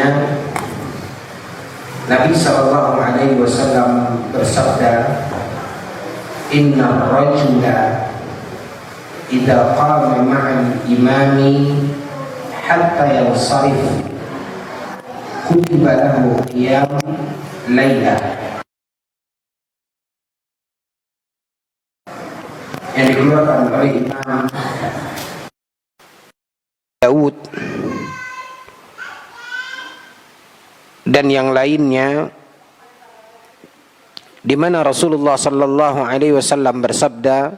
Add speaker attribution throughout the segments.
Speaker 1: keutamaannya, Nabi sallallahu alaihi wasallam bersabda, "Inna rajula idza qama ma'al imami hatta yansarif kutiba lahu qiyam lailah." Yang dikeluarkan oleh Imam Daud dan yang lainnya, di mana Rasulullah sallallahu alaihi wasallam bersabda,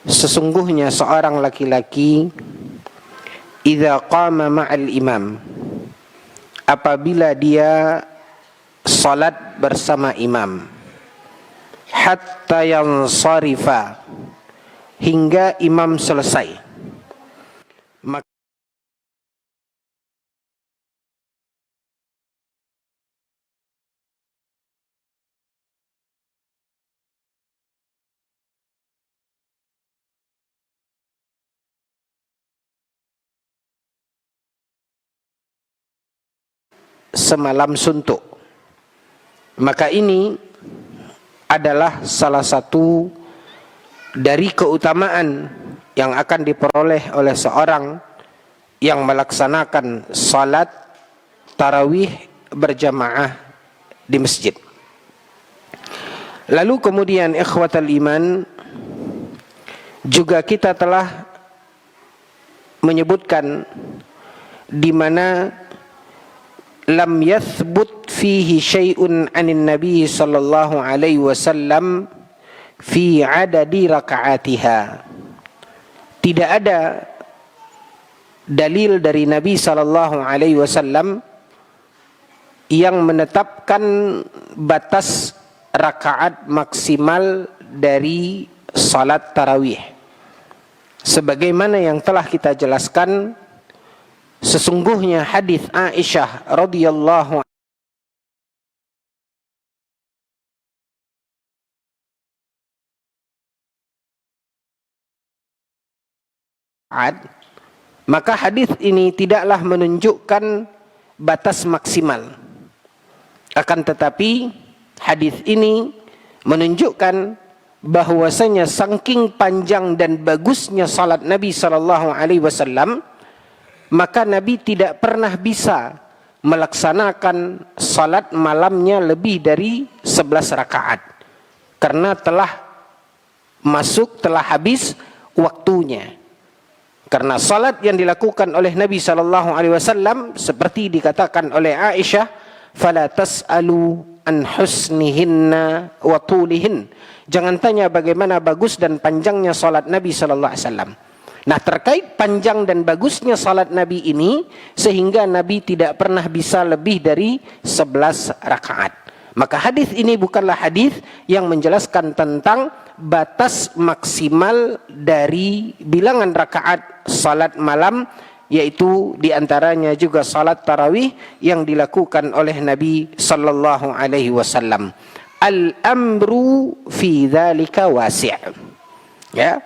Speaker 1: sesungguhnya seorang laki-laki idza qama ma'al imam, apabila dia salat bersama imam, hatta yansarifa, hingga imam selesai, maka semalam suntuk. Maka ini adalah salah satu dari keutamaan yang akan diperoleh oleh seorang yang melaksanakan salat tarawih berjamaah di masjid. Lalu kemudian ikhwatal iman, juga kita telah menyebutkan di mana lam yathbut fihi syai'un 'anin nabi sallallahu alaihi wasallam fi 'adadi raka'atiha. Tidak ada dalil dari Nabi sallallahu alaihi wasallam yang menetapkan batas rakaat maksimal dari salat tarawih. Sebagaimana yang telah kita jelaskan, sesungguhnya hadis Aisyah radhiyallahu anha, maka hadis ini tidaklah menunjukkan batas maksimal. Akan tetapi hadis ini menunjukkan bahwasanya saking panjang dan bagusnya salat Nabi sallallahu alaihi wasallam, maka Nabi tidak pernah bisa melaksanakan salat malamnya lebih dari 11 rakaat karena telah habis waktunya. Karena salat yang dilakukan oleh Nabi sallallahu alaihi wasallam seperti dikatakan oleh Aisyah, fala tas'alu an husnihinna wa tulihin. Jangan tanya bagaimana bagus dan panjangnya salat Nabi sallallahu alaihi wasallam. Nah, terkait panjang dan bagusnya salat Nabi ini, sehingga Nabi tidak pernah bisa lebih dari 11 rakaat. Maka hadis ini bukanlah hadis yang menjelaskan tentang batas maksimal dari bilangan rakaat salat malam, yaitu diantaranya juga salat tarawih yang dilakukan oleh Nabi sallallahu alaihi wasallam. Al-amru fi dzalika wasi'. Ya.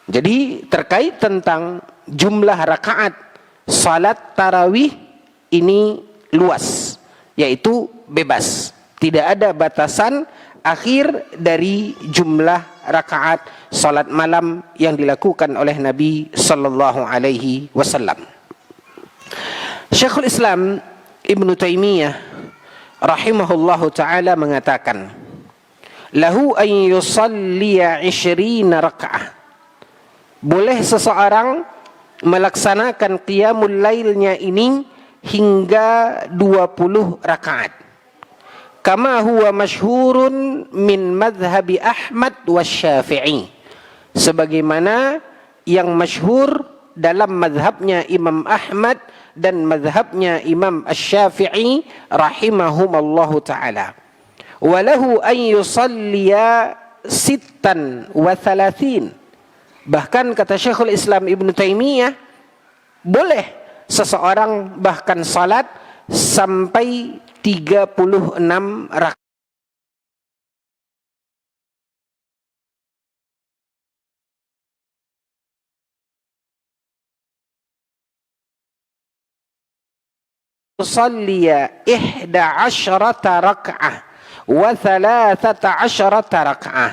Speaker 1: Jadi terkait tentang jumlah rakaat salat tarawih ini luas, yaitu bebas. Tidak ada batasan akhir dari jumlah rakaat salat malam yang dilakukan oleh Nabi sallallahu alaihi wasallam. Syekhul Islam Ibnu Taimiyah rahimahullahu taala mengatakan, lahu an yusalliya 20 rakaat. Boleh seseorang melaksanakan qiyamul lailnya ini hingga 20 rakaat. Kama huwa masyhurun min madhhabi Ahmad wa Syafi'i. Sebagaimana yang masyhur dalam madhabnya Imam Ahmad dan madhabnya Imam Asy-Syafi'i rahimahumallahu ta'ala. Walahu an yusalliya 36. Bahkan kata Syekhul Islam Ibnu Taimiyah, boleh seseorang bahkan salat sampai 36 rakaat. yusalliya 11 rak'ah wa 13 rak'ah.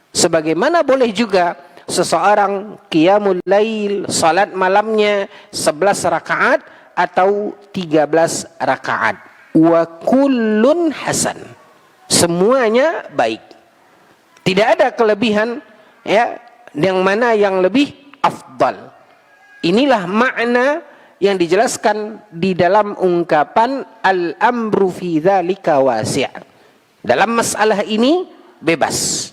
Speaker 1: Sebagaimana boleh juga seseorang qiyamul lail, salat malamnya 11 rakaat atau 13 rakaat. Wa kullun hasan. Semuanya baik. Tidak ada kelebihan ya, yang mana yang lebih afdal. Inilah makna yang dijelaskan di dalam ungkapan al-amru fi dzalika wasi'. Dalam masalah ini bebas.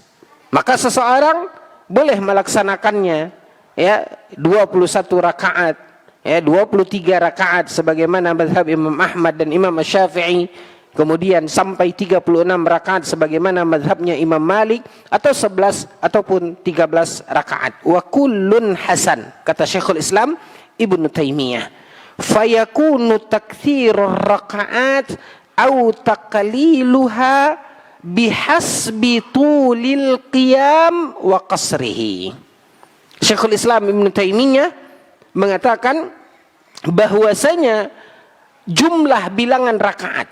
Speaker 1: Maka seseorang boleh melaksanakannya ya 21 rakaat, ya 23 rakaat sebagaimana mazhab Imam Ahmad dan Imam Syafi'i, kemudian sampai 36 rakaat sebagaimana mazhabnya Imam Malik, atau 11 ataupun 13 rakaat. Wa kullun hasan, kata Syekhul Islam Ibnu Taimiyah. Fayakunu taktsirur rakaat au taqliluha bihasbi tulil qiyam wa qasrihi. Syekhul Islam Ibnu Taimiyah mengatakan bahwasanya jumlah bilangan rakaat,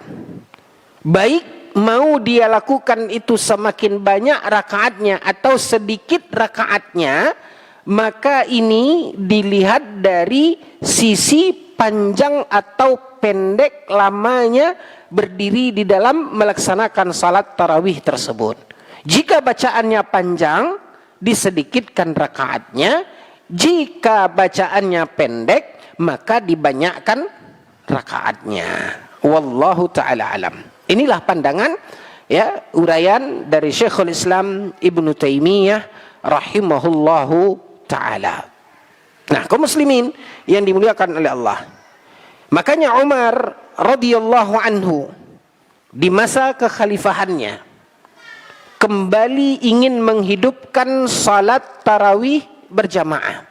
Speaker 1: baik mau dia lakukan itu semakin banyak rakaatnya atau sedikit rakaatnya, maka ini dilihat dari sisi panjang atau pendek lamanya berdiri di dalam melaksanakan salat tarawih tersebut. Jika bacaannya panjang, disedikitkan rakaatnya. Jika bacaannya pendek, maka dibanyakkan rakaatnya. Wallahu ta'ala alam. Inilah pandangan ya, uraian dari Syekhul Islam Ibnu Taimiyah rahimahullahu ta'ala. Nah, kaum muslimin yang dimuliakan oleh Allah, makanya Umar radhiyallahu anhu di masa kekhalifahannya kembali ingin menghidupkan salat tarawih berjamaah,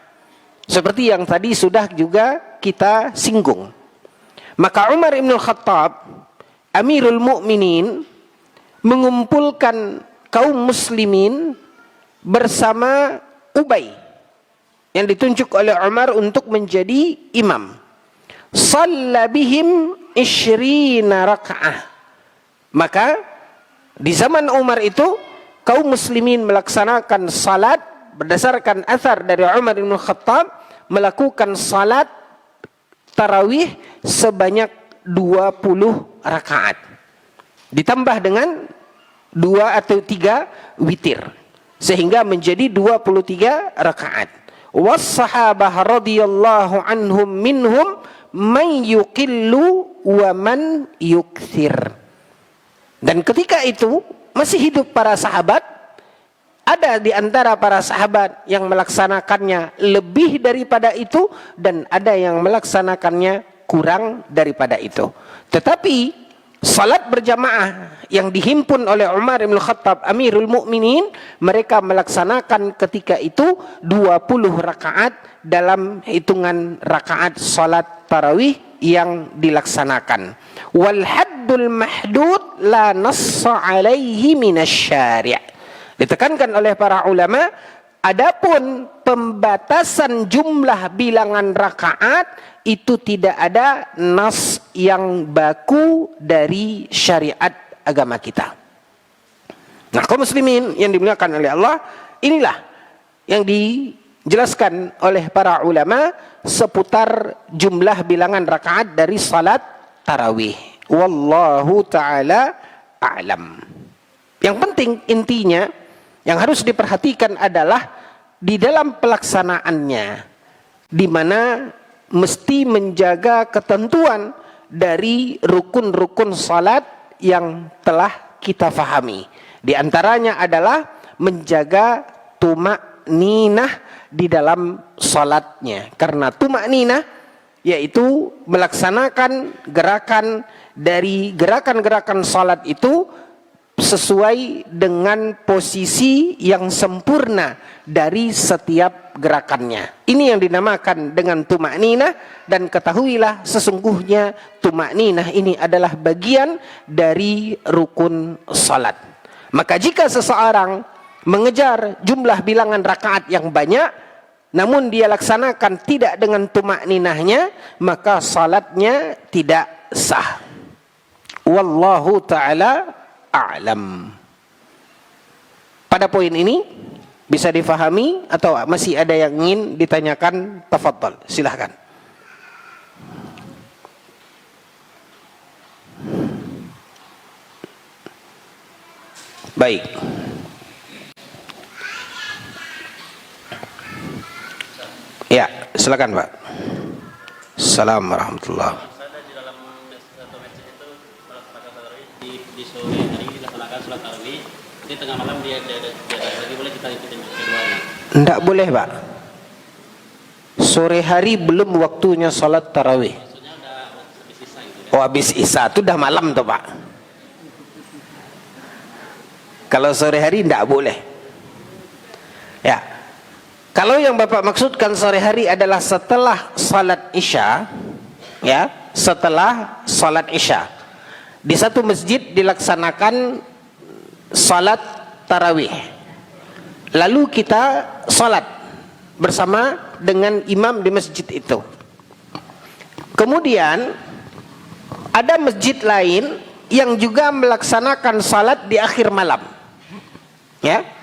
Speaker 1: seperti yang tadi sudah juga kita singgung. Maka Umar ibn Khattab, Amirul Mukminin, mengumpulkan kaum muslimin bersama Ubay yang ditunjuk oleh Umar untuk menjadi imam. Shalla bihim 20 raka'ah. Maka di zaman Umar itu kaum muslimin melaksanakan salat berdasarkan athar dari Umar bin Khattab, melakukan salat tarawih sebanyak 20 rakaat. Ditambah dengan 2 atau 3 witir, sehingga menjadi 23 rakaat. Was-sahabah radhiyallahu anhum minhum man yuqillu wa man yukthir. Dan ketika itu masih hidup para sahabat, ada di antara para sahabat yang melaksanakannya lebih daripada itu, dan ada yang melaksanakannya kurang daripada itu. Tetapi salat berjamaah yang dihimpun oleh Umar bin Khattab Amirul Mukminin, mereka melaksanakan ketika itu 20 rakaat dalam hitungan rakaat salat tarawih yang dilaksanakan. Wal haddul mahdud la nassa alaihi minasyari'. Ditekankan oleh para ulama, adapun pembatasan jumlah bilangan rakaat itu tidak ada nas yang baku dari syariat agama kita. Nah, kaum muslimin yang dimuliakan oleh Allah, inilah yang dijelaskan oleh para ulama seputar jumlah bilangan rakaat dari salat tarawih. Wallahu ta'ala a'lam. Yang penting intinya yang harus diperhatikan adalah di dalam pelaksanaannya, di mana mesti menjaga ketentuan dari rukun-rukun salat yang telah kita fahami. Di antaranya adalah menjaga tumakninah di dalam salatnya. Karena tumakninah yaitu melaksanakan gerakan dari gerakan-gerakan salat itu sesuai dengan posisi yang sempurna dari setiap gerakannya. Ini yang dinamakan dengan tumakninah, dan ketahuilah sesungguhnya tumakninah ini adalah bagian dari rukun salat. Maka jika seseorang mengejar jumlah bilangan rakaat yang banyak, namun dia laksanakan tidak dengan tumakninahnya, maka salatnya tidak sah. Wallahu ta'ala a'lam. Pada poin ini bisa difahami atau masih ada yang ingin ditanyakan? Tafadhal, silahkan. Baik. Ya, silakan Pak. Assalamualaikum warahmatullahi wabarakatuh.
Speaker 2: Saya di dalam satu masjid itu melaksanakan tarawih di sore hari dilaksanakan sholat tarawih. Di tengah malam dia lagi boleh kita ikutin keduanya.
Speaker 1: Tidak boleh Pak. Sore hari belum waktunya sholat tarawih.
Speaker 2: Maksudnya udah habis sisa gitu ya.
Speaker 1: Oh habis isya itu udah malam tuh Pak. Kalau sore hari tidak boleh. Ya. Kalau yang Bapak maksudkan sore hari adalah setelah salat Isya, ya, setelah salat Isya. Di satu masjid dilaksanakan salat tarawih. Lalu kita salat bersama dengan imam di masjid itu. Kemudian ada masjid lain yang juga melaksanakan salat di akhir malam. Ya.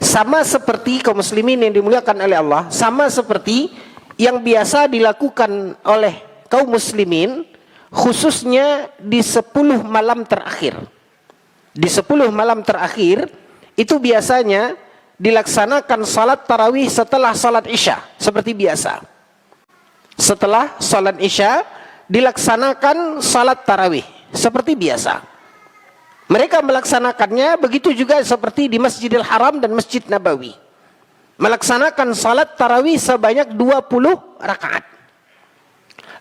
Speaker 1: Sama seperti kaum muslimin yang dimuliakan oleh Allah, sama seperti yang biasa dilakukan oleh kaum muslimin khususnya di 10 malam terakhir. Di 10 malam terakhir itu biasanya dilaksanakan salat tarawih setelah salat Isya seperti biasa. Setelah salat Isya dilaksanakan salat tarawih seperti biasa. Mereka melaksanakannya begitu juga seperti di Masjidil Haram dan Masjid Nabawi. Melaksanakan salat tarawih sebanyak 20 rakaat.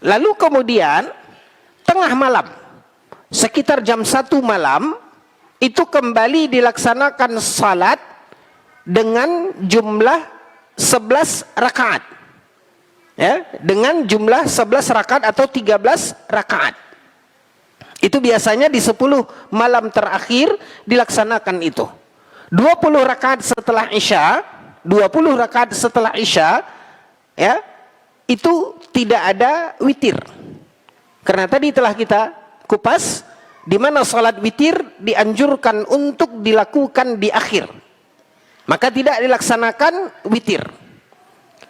Speaker 1: Lalu kemudian tengah malam, sekitar jam 1 malam, itu kembali dilaksanakan salat dengan jumlah 11 rakaat. Ya, dengan jumlah 11 rakaat atau 13 rakaat. Itu biasanya di 10 malam terakhir dilaksanakan itu. 20 rakaat setelah Isya, 20 rakaat setelah Isya, ya, itu tidak ada witir. Karena tadi telah kita kupas di mana salat witir dianjurkan untuk dilakukan di akhir. Maka tidak dilaksanakan witir.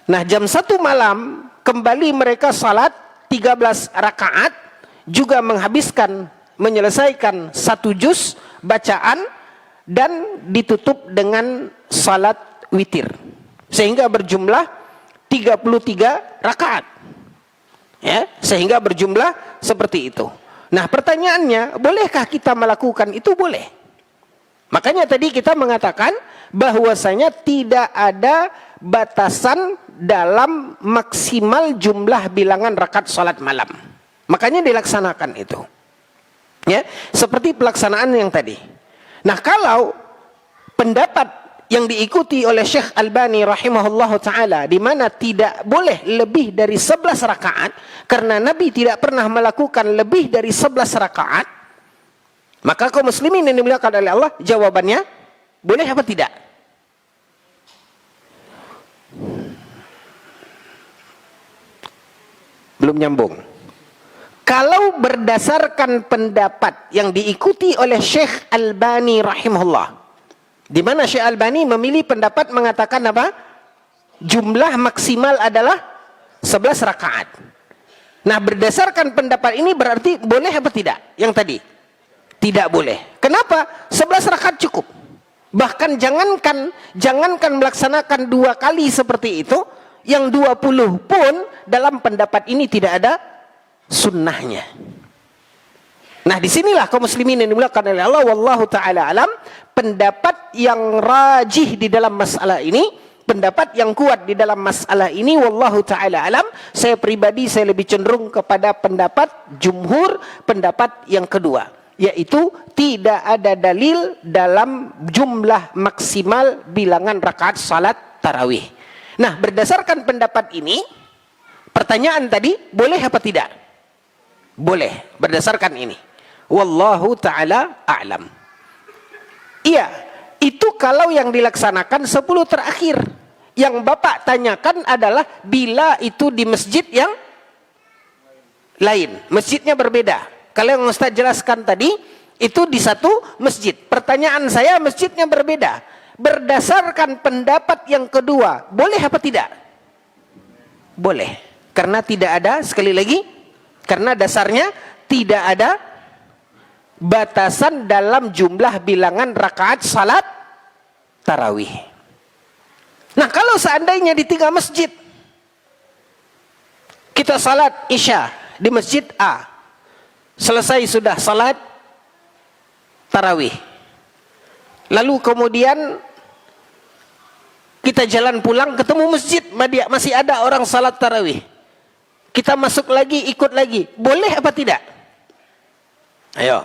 Speaker 1: Nah, jam 1 malam kembali mereka salat 13 rakaat, juga menyelesaikan 1 juz bacaan dan ditutup dengan salat witir sehingga berjumlah 33 rakaat, ya, sehingga berjumlah seperti itu. Nah, pertanyaannya, bolehkah kita melakukan itu? Boleh. Makanya tadi kita mengatakan bahwasanya tidak ada batasan dalam maksimal jumlah bilangan rakaat salat malam. Makanya dilaksanakan itu. Ya, seperti pelaksanaan yang tadi. Nah, kalau pendapat yang diikuti oleh Syekh Albani rahimahullahu taala di mana tidak boleh lebih dari 11 rakaat karena Nabi tidak pernah melakukan lebih dari 11 rakaat, maka kaum muslimin yang dimuliakan oleh Allah, jawabannya boleh apa tidak? Belum nyambung. Kalau berdasarkan pendapat yang diikuti oleh Syekh Albani rahimahullah, di mana Syekh Albani memilih pendapat mengatakan apa? Jumlah maksimal adalah 11 rakaat. Nah, berdasarkan pendapat ini berarti boleh apa tidak? Yang tadi tidak boleh. Kenapa? 11 rakaat cukup. Bahkan jangankan melaksanakan 2 kali seperti itu, yang 20 pun dalam pendapat ini tidak ada sunnahnya. Nah, disinilah kaum muslimin yang dimuliakan oleh Allah, wallahu ta'ala alam, pendapat yang rajih di dalam masalah ini, pendapat yang kuat di dalam masalah ini, wallahu ta'ala alam, saya pribadi saya lebih cenderung kepada pendapat jumhur, pendapat yang kedua, yaitu tidak ada dalil dalam jumlah maksimal bilangan rakaat salat tarawih. Nah, berdasarkan pendapat ini, pertanyaan tadi, boleh apa tidak? Boleh, berdasarkan ini. Wallahu ta'ala a'lam. Iya, itu kalau yang dilaksanakan 10 terakhir. Yang Bapak tanyakan adalah bila itu di masjid yang lain, masjidnya berbeda. Kalau yang Ustaz jelaskan tadi itu di satu masjid. Pertanyaan saya, masjidnya berbeda. Berdasarkan pendapat yang kedua, boleh apa tidak? Boleh. Karena tidak ada, sekali lagi, karena dasarnya tidak ada batasan dalam jumlah bilangan rakaat salat tarawih. Nah, kalau seandainya di 3 masjid, kita salat Isya di masjid A, selesai sudah salat tarawih, lalu kemudian kita jalan pulang, ketemu masjid masih ada orang salat tarawih, kita masuk lagi, ikut lagi, boleh apa tidak? Ayo.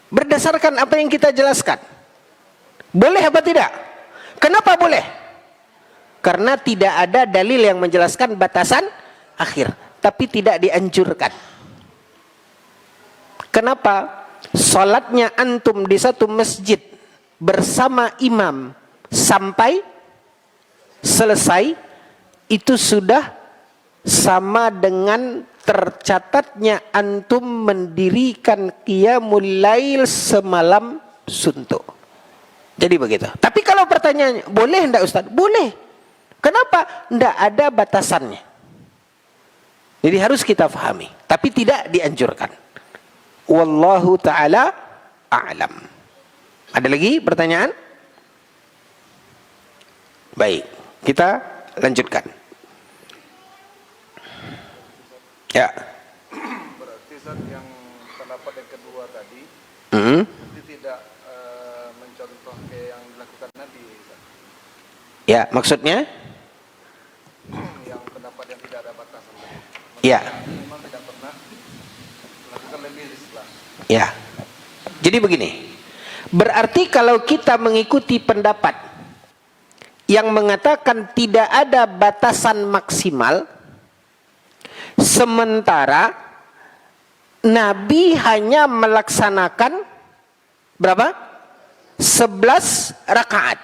Speaker 1: Berdasarkan apa yang kita jelaskan, boleh apa tidak? Kenapa boleh? Karena tidak ada dalil yang menjelaskan batasan akhir, tapi tidak dianjurkan. Kenapa? Salatnya antum di satu masjid bersama imam sampai selesai, itu sudah sama dengan tercatatnya antum mendirikan qiyamul lail semalam suntuk. Jadi begitu. Tapi kalau pertanyaannya, boleh enggak Ustaz? Boleh. Kenapa? Enggak ada batasannya. Jadi harus kita fahami, tapi tidak dianjurkan. Wallahu ta'ala a'lam. Ada lagi pertanyaan? Baik, kita lanjutkan. Ya.
Speaker 3: Berarti Ustaz, yang pendapat yang kedua tadi itu tidak mencontoh kayak yang dilakukan Nabi, Ustaz.
Speaker 1: Ya, maksudnya?
Speaker 3: Yang pendapat yang tidak ada batasan tadi.
Speaker 1: Ya.
Speaker 3: Memang tidak pernah melakukan lebih Islam.
Speaker 1: Ya. Jadi begini. Berarti kalau kita mengikuti pendapat yang mengatakan tidak ada batasan maksimal, sementara Nabi hanya melaksanakan berapa? 11 rakaat.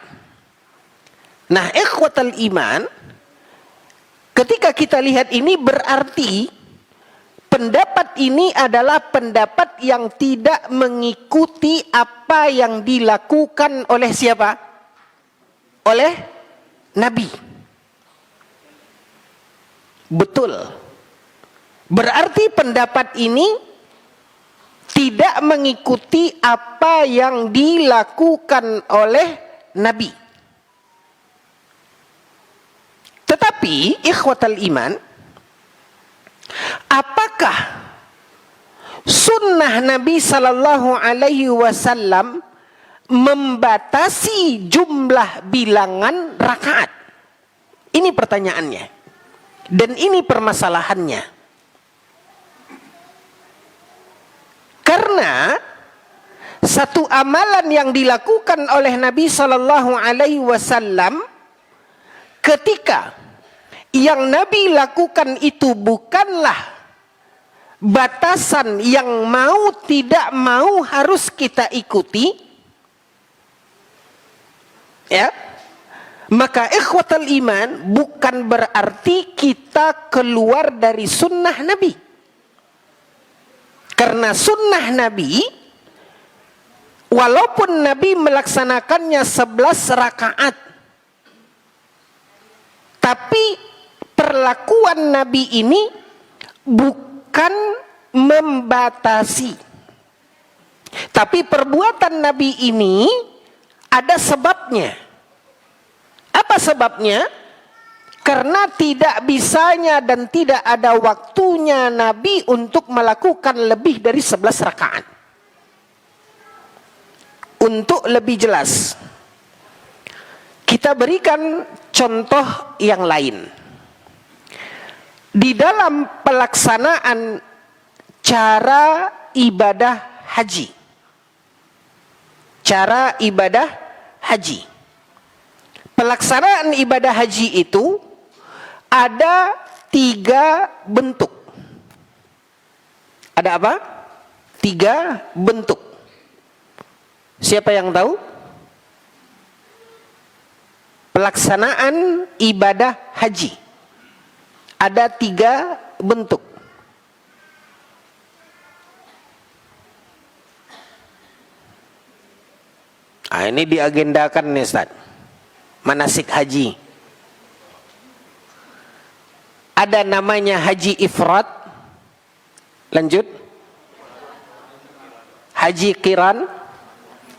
Speaker 1: Nah, ikhwatal iman, ketika kita lihat ini berarti pendapat ini adalah pendapat yang tidak mengikuti apa yang dilakukan oleh siapa? Oleh Nabi. Betul. Berarti pendapat ini tidak mengikuti apa yang dilakukan oleh Nabi. Tetapi ikhwatal iman, apakah sunnah Nabi sallallahu alaihi wasallam membatasi jumlah bilangan rakaat? Ini pertanyaannya. Dan ini permasalahannya. Karena satu amalan yang dilakukan oleh Nabi sallallahu alaihi wasallam ketika yang Nabi lakukan itu bukanlah batasan yang mau tidak mau harus kita ikuti, ya, maka ikhwatal iman bukan berarti kita keluar dari sunnah Nabi. Karena sunnah Nabi, walaupun Nabi melaksanakannya 11 rakaat, tapi perlakuan Nabi ini bukan membatasi. Tapi perbuatan Nabi ini ada sebabnya. Apa sebabnya? Karena tidak bisanya dan tidak ada waktunya Nabi untuk melakukan lebih dari 11 rakaat. Untuk lebih jelas, kita berikan contoh yang lain. Di dalam pelaksanaan cara ibadah haji. Cara ibadah haji. Pelaksanaan ibadah haji itu ada 3 bentuk. Ada apa? 3 bentuk. Siapa yang tahu? pelaksanaan ibadah haji. Ada 3 bentuk. Ini diagendakan nih Ustaz. Manasik haji. Ada namanya haji ifrat. Lanjut. Haji qiran.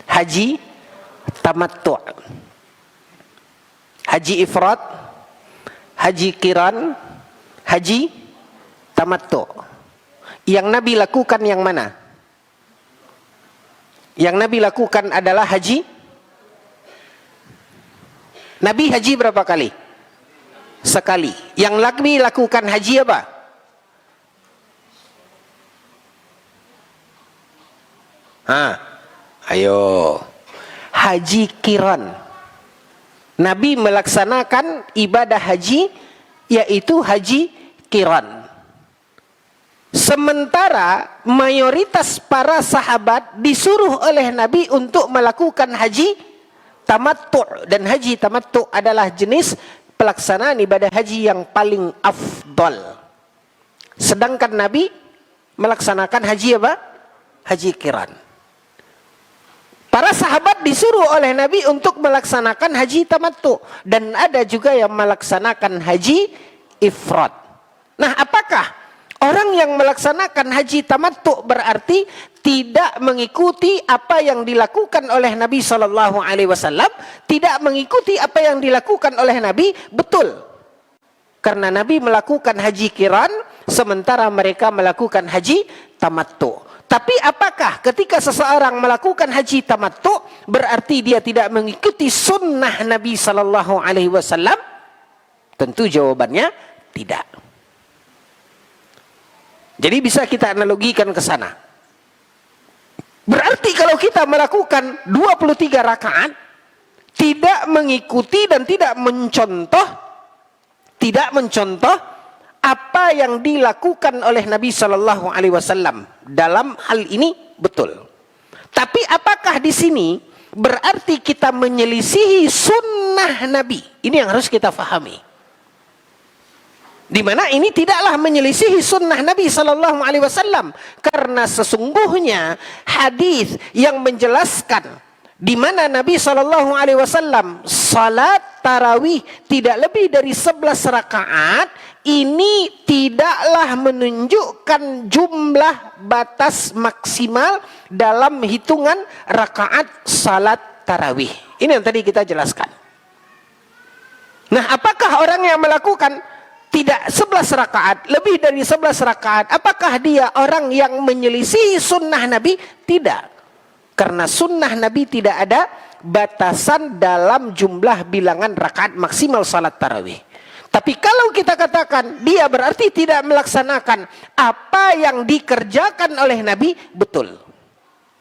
Speaker 1: Haji tamattu'. Haji ifrat. Haji qiran. Haji tamattu'. Yang Nabi lakukan yang mana? Yang Nabi lakukan adalah haji. Nabi haji berapa kali? Sekali. Yang Nabi lakukan haji apa? Ayo. Haji qiran. Nabi melaksanakan ibadah haji, yaitu haji qiran. Sementara mayoritas para sahabat disuruh oleh Nabi untuk melakukan haji tamattu'. Dan haji tamattu' adalah jenis pelaksanaan ibadah haji yang paling afdal. Sedangkan Nabi melaksanakan haji apa? Haji qiran. Para sahabat disuruh oleh Nabi untuk melaksanakan haji tamattu'. Dan ada juga yang melaksanakan haji ifrat. Nah, apakah orang yang melaksanakan haji tamattu' berarti tidak mengikuti apa yang dilakukan oleh Nabi Shallallahu Alaihi Wasallam, tidak mengikuti apa yang dilakukan oleh Nabi? Betul, karena Nabi melakukan haji qiran, sementara mereka melakukan haji tamattu'. Tapi apakah ketika seseorang melakukan haji tamattu' berarti dia tidak mengikuti sunnah Nabi Shallallahu Alaihi Wasallam? Tentu jawabannya tidak. Jadi bisa kita analogikan ke sana. Berarti kalau kita melakukan 23 rakaat, tidak mengikuti dan tidak mencontoh apa yang dilakukan oleh Nabi Shallallahu Alaihi Wasallam dalam hal ini, betul. Tapi apakah di sini berarti kita menyelisihi sunnah Nabi? Ini yang harus kita fahami. Di mana ini tidaklah menyelisihi sunnah Nabi Sallallahu Alaihi Wasallam, karena sesungguhnya hadis yang menjelaskan di mana Nabi Sallallahu Alaihi Wasallam salat tarawih tidak lebih dari 11 rakaat, ini tidaklah menunjukkan jumlah batas maksimal dalam hitungan rakaat salat tarawih. Ini yang tadi kita jelaskan. Nah, apakah orang yang melakukan tidak 11 rakaat, lebih dari 11 rakaat, apakah dia orang yang menyelisihi sunnah Nabi? Tidak. Karena sunnah Nabi tidak ada batasan dalam jumlah bilangan rakaat maksimal salat tarawih. Tapi kalau kita katakan dia berarti tidak melaksanakan apa yang dikerjakan oleh Nabi, betul.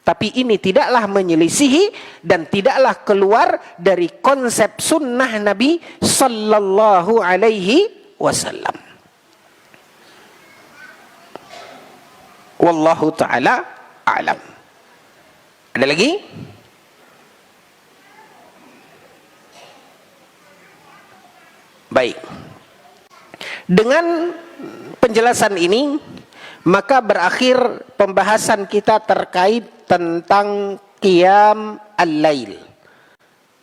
Speaker 1: Tapi ini tidaklah menyelisihi dan tidaklah keluar dari konsep sunnah Nabi Sallallahu Alaihi Wasallam. Wallahu ta'ala a'lam. Ada lagi? Baik. Dengan penjelasan ini, maka berakhir pembahasan kita terkait tentang qiyam al-lail.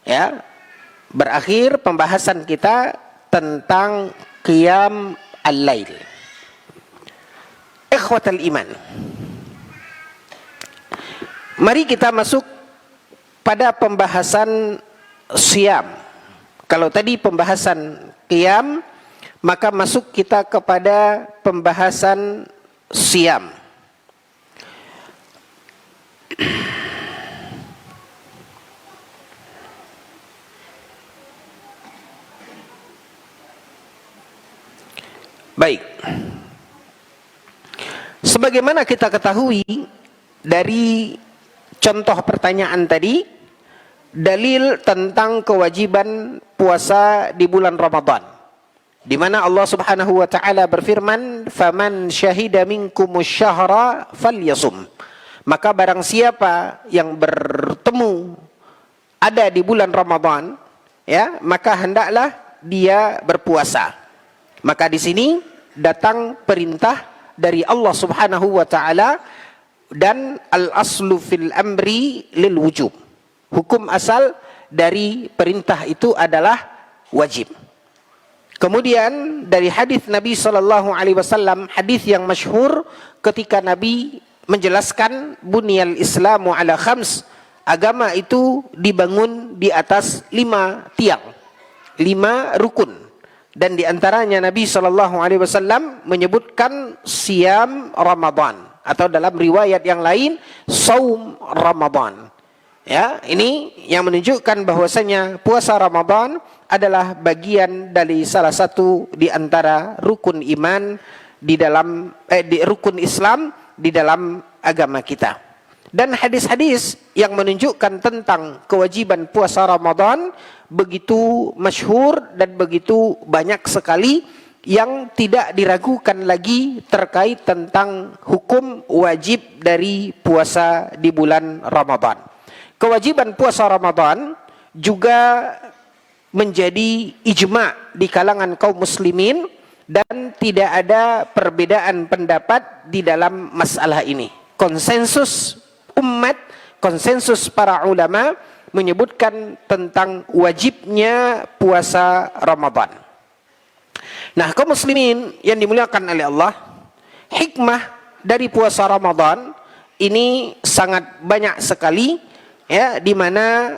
Speaker 1: Ya. Berakhir pembahasan kita tentang qiyam al-lail. Ikhwatal iman, mari kita masuk pada pembahasan siyam. Kalau tadi pembahasan qiyam, maka masuk kita kepada pembahasan siyam. Baik. Sebagaimana kita ketahui dari contoh pertanyaan tadi, dalil tentang kewajiban puasa di bulan Ramadan, di mana Allah Subhanahu wa taala berfirman, "Faman syahida minkumus syahra falyasum." Maka barang siapa yang bertemu ada di bulan Ramadan, ya, maka hendaklah dia berpuasa. Maka di sini datang perintah dari Allah Subhanahu wa taala, dan al-aslu fil amri lil wujub. Hukum asal dari perintah itu adalah wajib. Kemudian dari hadis Nabi sallallahu alaihi wasallam, hadis yang masyhur ketika Nabi menjelaskan bunyal Islamu ala khams, agama itu dibangun di atas 5 tiang, 5 rukun. Dan di antaranya Nabi sallallahu alaihi wasallam menyebutkan siam Ramadan, atau dalam riwayat yang lain saum Ramadan. Ya, ini yang menunjukkan bahwasanya puasa Ramadan adalah bagian dari salah satu di antara rukun iman di dalam rukun Islam di dalam agama kita. Dan hadis-hadis yang menunjukkan tentang kewajiban puasa Ramadan begitu masyhur dan begitu banyak sekali, yang tidak diragukan lagi terkait tentang hukum wajib dari puasa di bulan Ramadan. Kewajiban puasa Ramadan juga menjadi ijma' di kalangan kaum muslimin, dan tidak ada perbedaan pendapat di dalam masalah ini. Konsensus umat, konsensus para ulama menyebutkan tentang wajibnya puasa Ramadan. Nah, kaum muslimin yang dimuliakan oleh Allah, hikmah dari puasa Ramadan ini sangat banyak sekali, ya, di mana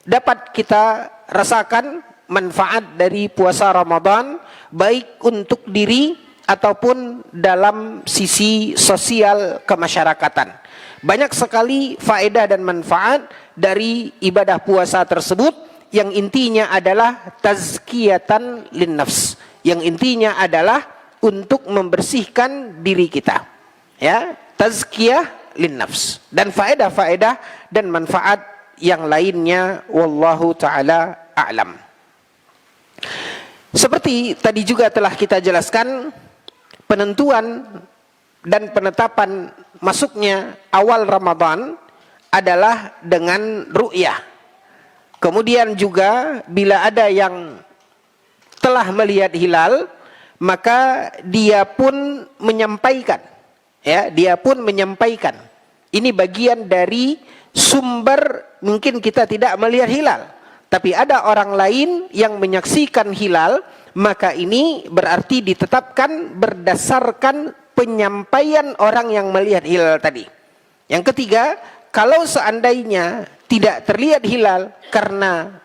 Speaker 1: dapat kita rasakan manfaat dari puasa Ramadan, baik untuk diri ataupun dalam sisi sosial kemasyarakatan. Banyak sekali faedah dan manfaat dari ibadah puasa tersebut, yang intinya adalah tazkiyatan linnafs, yang intinya adalah untuk membersihkan diri kita, ya, tazkiyah linnafs, dan faedah-faedah dan manfaat yang lainnya wallahu taala a'lam. Seperti tadi juga telah kita jelaskan, penentuan dan penetapan masuknya awal Ramadan adalah dengan ru'yah. Kemudian juga bila ada yang telah melihat hilal, maka dia pun menyampaikan, ya, dia pun menyampaikan. Ini bagian dari sumber, mungkin kita tidak melihat hilal, tapi ada orang lain yang menyaksikan hilal, maka ini berarti ditetapkan berdasarkan penyampaian orang yang melihat hilal tadi. Yang ketiga, kalau seandainya tidak terlihat hilal karena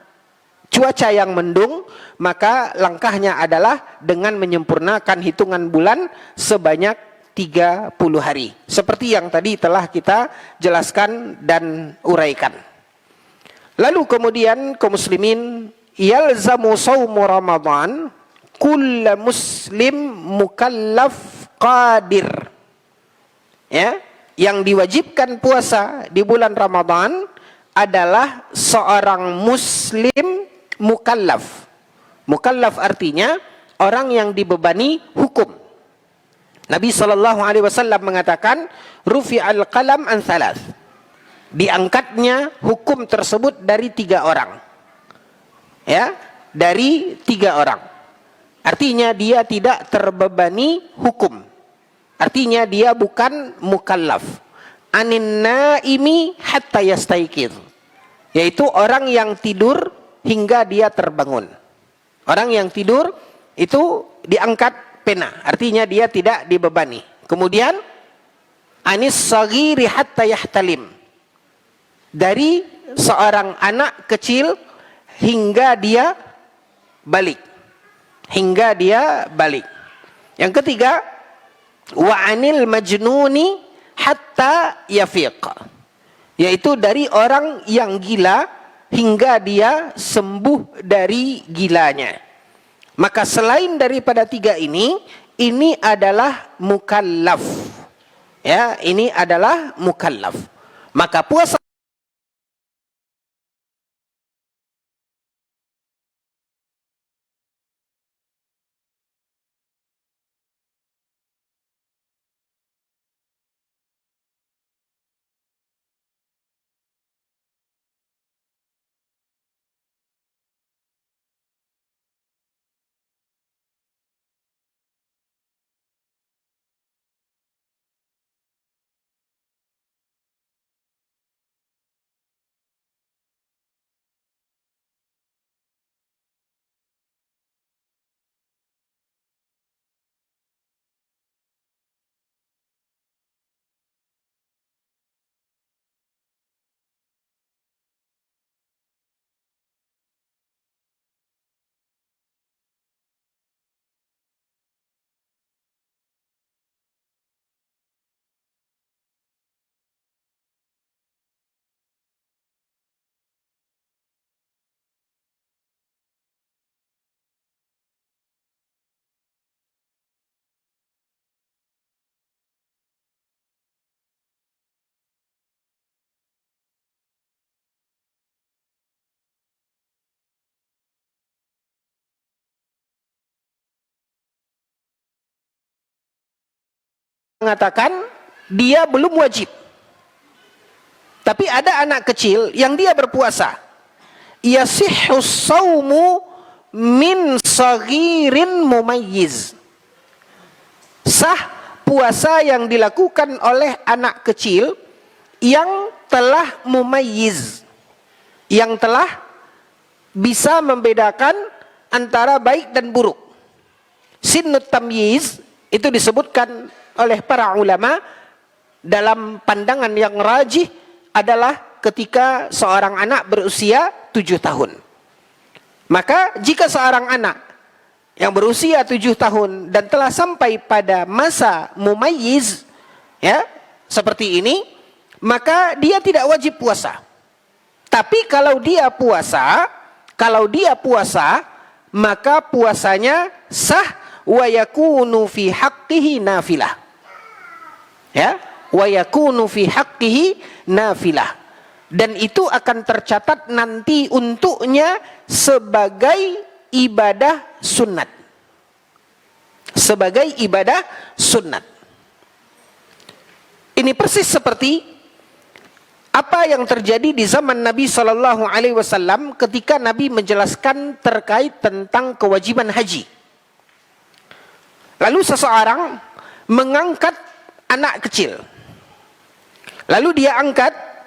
Speaker 1: cuaca yang mendung, maka langkahnya adalah dengan menyempurnakan hitungan bulan sebanyak 30 hari. Seperti yang tadi telah kita jelaskan dan uraikan. Lalu kemudian kaum muslimin, yalzamu shaumu Ramadan kulla muslim mukallaf qadir. Ya, yang diwajibkan puasa di bulan Ramadan adalah seorang muslim mukallaf. Mukallaf artinya orang yang dibebani hukum. Nabi SAW mengatakan, rufi'al qalam an thalath. Diangkatnya hukum tersebut dari 3 orang. Ya, dari 3 orang. Artinya dia tidak terbebani hukum. Artinya dia bukan mukallaf. Anin naimi hatta yastaiqidh. Yaitu orang yang tidur hingga dia terbangun. Orang yang tidur itu diangkat pena. Artinya dia tidak dibebani. Kemudian anis saghiri hatta yahtalim. Dari seorang anak kecil hingga dia balik. Hingga dia balik. Yang ketiga, wa anil majnuni hatta yafiq. Yaitu dari orang yang gila hingga dia sembuh dari gilanya. Maka selain daripada 3 ini adalah mukallaf. Ya, ini adalah mukallaf. Maka puasa mengatakan dia belum wajib. Tapi ada anak kecil yang dia berpuasa. Yasihhu shaumu min saghirin mumayyiz. Sah puasa yang dilakukan oleh anak kecil yang telah mumayyiz, yang telah bisa membedakan antara baik dan buruk. Sinnut tamyiz itu disebutkan oleh para ulama dalam pandangan yang rajih adalah ketika seorang anak berusia 7 tahun. Maka jika seorang anak yang berusia 7 tahun dan telah sampai pada masa mumayyiz, ya, seperti ini, maka dia tidak wajib puasa. Tapi kalau dia puasa, maka puasanya sah wa yakunu fi haqqihi nafilah. Ya, wa yakunu fi haqqihi nafilah. Dan itu akan tercatat nanti untuknya sebagai ibadah sunat. Sebagai ibadah sunat. Ini persis seperti apa yang terjadi di zaman Nabi Sallallahu Alaihi Wasallam ketika Nabi menjelaskan terkait tentang kewajiban haji. Lalu seseorang mengangkat anak kecil. Lalu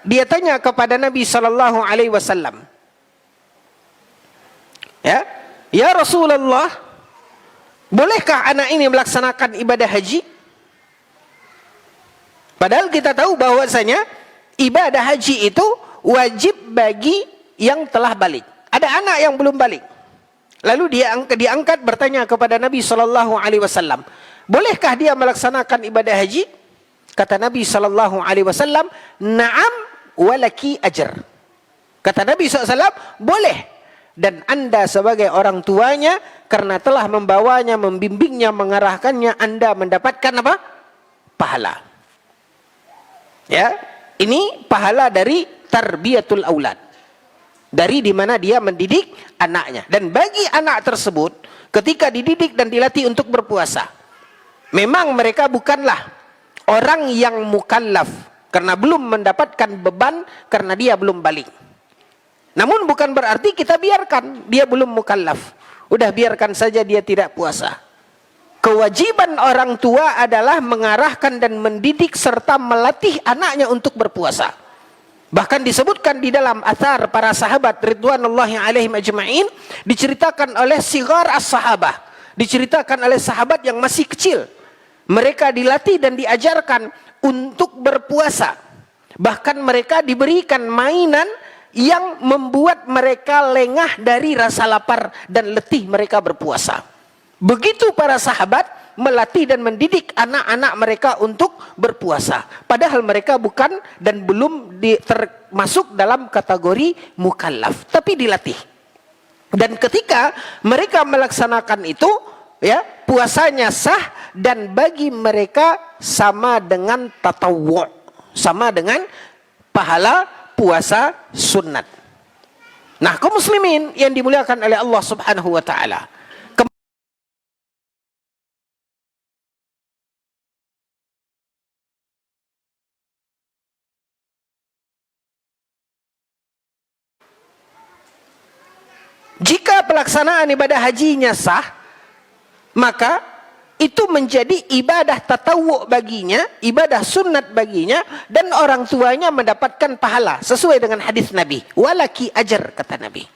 Speaker 1: dia tanya kepada Nabi Sallallahu Alaihi Wasallam, ya Rasulullah, bolehkah anak ini melaksanakan ibadah haji? Padahal kita tahu bahwasanya ibadah haji itu wajib bagi yang telah balik. Ada anak yang belum balik. Lalu dia diangkat bertanya kepada Nabi Sallallahu Alaihi Wasallam, bolehkah dia melaksanakan ibadah haji? Kata Nabi Sallallahu Alaihi Wasallam, na'am walaki ajr. Kata Nabi SAW, boleh. Dan Anda sebagai orang tuanya, karena telah membawanya, membimbingnya, mengarahkannya, Anda mendapatkan apa? Pahala. Ya, ini pahala dari tarbiyatul aulad. Dari dimana dia mendidik anaknya. Dan bagi anak tersebut, ketika dididik dan dilatih untuk berpuasa, memang mereka bukanlah orang yang mukallaf, karena belum mendapatkan beban, karena dia belum balik. Namun bukan berarti kita biarkan dia belum mukallaf. Udah biarkan saja dia tidak puasa. Kewajiban orang tua adalah mengarahkan dan mendidik serta melatih anaknya untuk berpuasa. Bahkan disebutkan di dalam athar para sahabat ridwanullahi alaihim ajma'in, diceritakan oleh sigar as-sahabah, diceritakan oleh sahabat yang masih kecil. Mereka dilatih dan diajarkan untuk berpuasa. Bahkan mereka diberikan mainan yang membuat mereka lengah dari rasa lapar dan letih mereka berpuasa. Begitu para sahabat melatih dan mendidik anak-anak mereka untuk berpuasa. Padahal mereka bukan dan belum termasuk dalam kategori mukallaf, tapi dilatih. Dan ketika mereka melaksanakan itu, ya, puasanya sah dan bagi mereka sama dengan tatawwu', sama dengan pahala puasa sunat. Nah, kaum muslimin yang dimuliakan oleh Allah Subhanahu wa taala, jika pelaksanaan ibadah hajinya sah, maka itu menjadi ibadah tatawwu' baginya, ibadah sunat baginya, dan orang tuanya mendapatkan pahala sesuai dengan hadis Nabi. Walaki ajr, kata Nabi.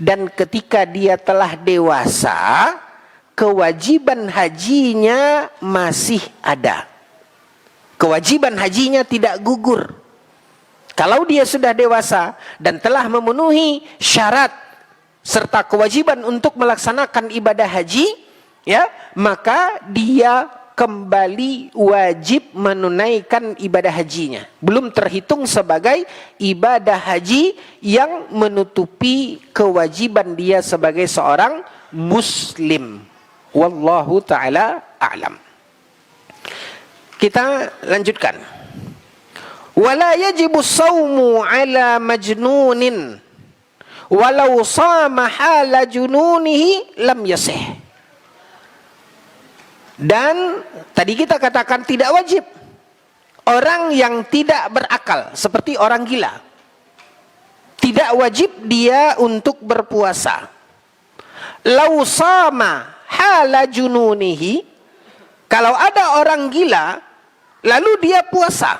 Speaker 1: Dan ketika dia telah dewasa, kewajiban hajinya masih ada. Kewajiban hajinya tidak gugur. Kalau dia sudah dewasa dan telah memenuhi syarat serta kewajiban untuk melaksanakan ibadah haji, ya, maka dia kembali wajib menunaikan ibadah hajinya. Belum terhitung sebagai ibadah haji yang menutupi kewajiban dia sebagai seorang muslim. Wallahu ta'ala a'lam. Kita lanjutkan. Wala yajibu sawmu ala majnunin walau sama hala jununihi lam yasih. Dan tadi kita katakan tidak wajib. Orang yang tidak berakal seperti orang gila, tidak wajib dia untuk berpuasa. Lau sama hala jununihi, kalau ada orang gila lalu dia puasa,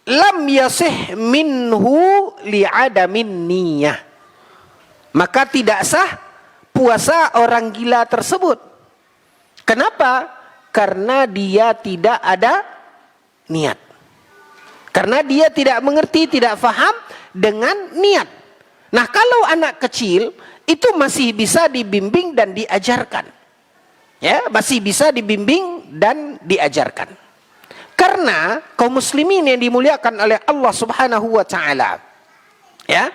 Speaker 1: lam yasih minhu li'adamin niyah, maka tidak sah puasa orang gila tersebut. Kenapa? Karena dia tidak ada niat. Karena dia tidak mengerti, tidak faham dengan niat. Nah, kalau anak kecil itu masih bisa dibimbing dan diajarkan. Ya, masih bisa dibimbing dan diajarkan. Karena kaum muslimin yang dimuliakan oleh Allah Subhanahu wa taala, ya,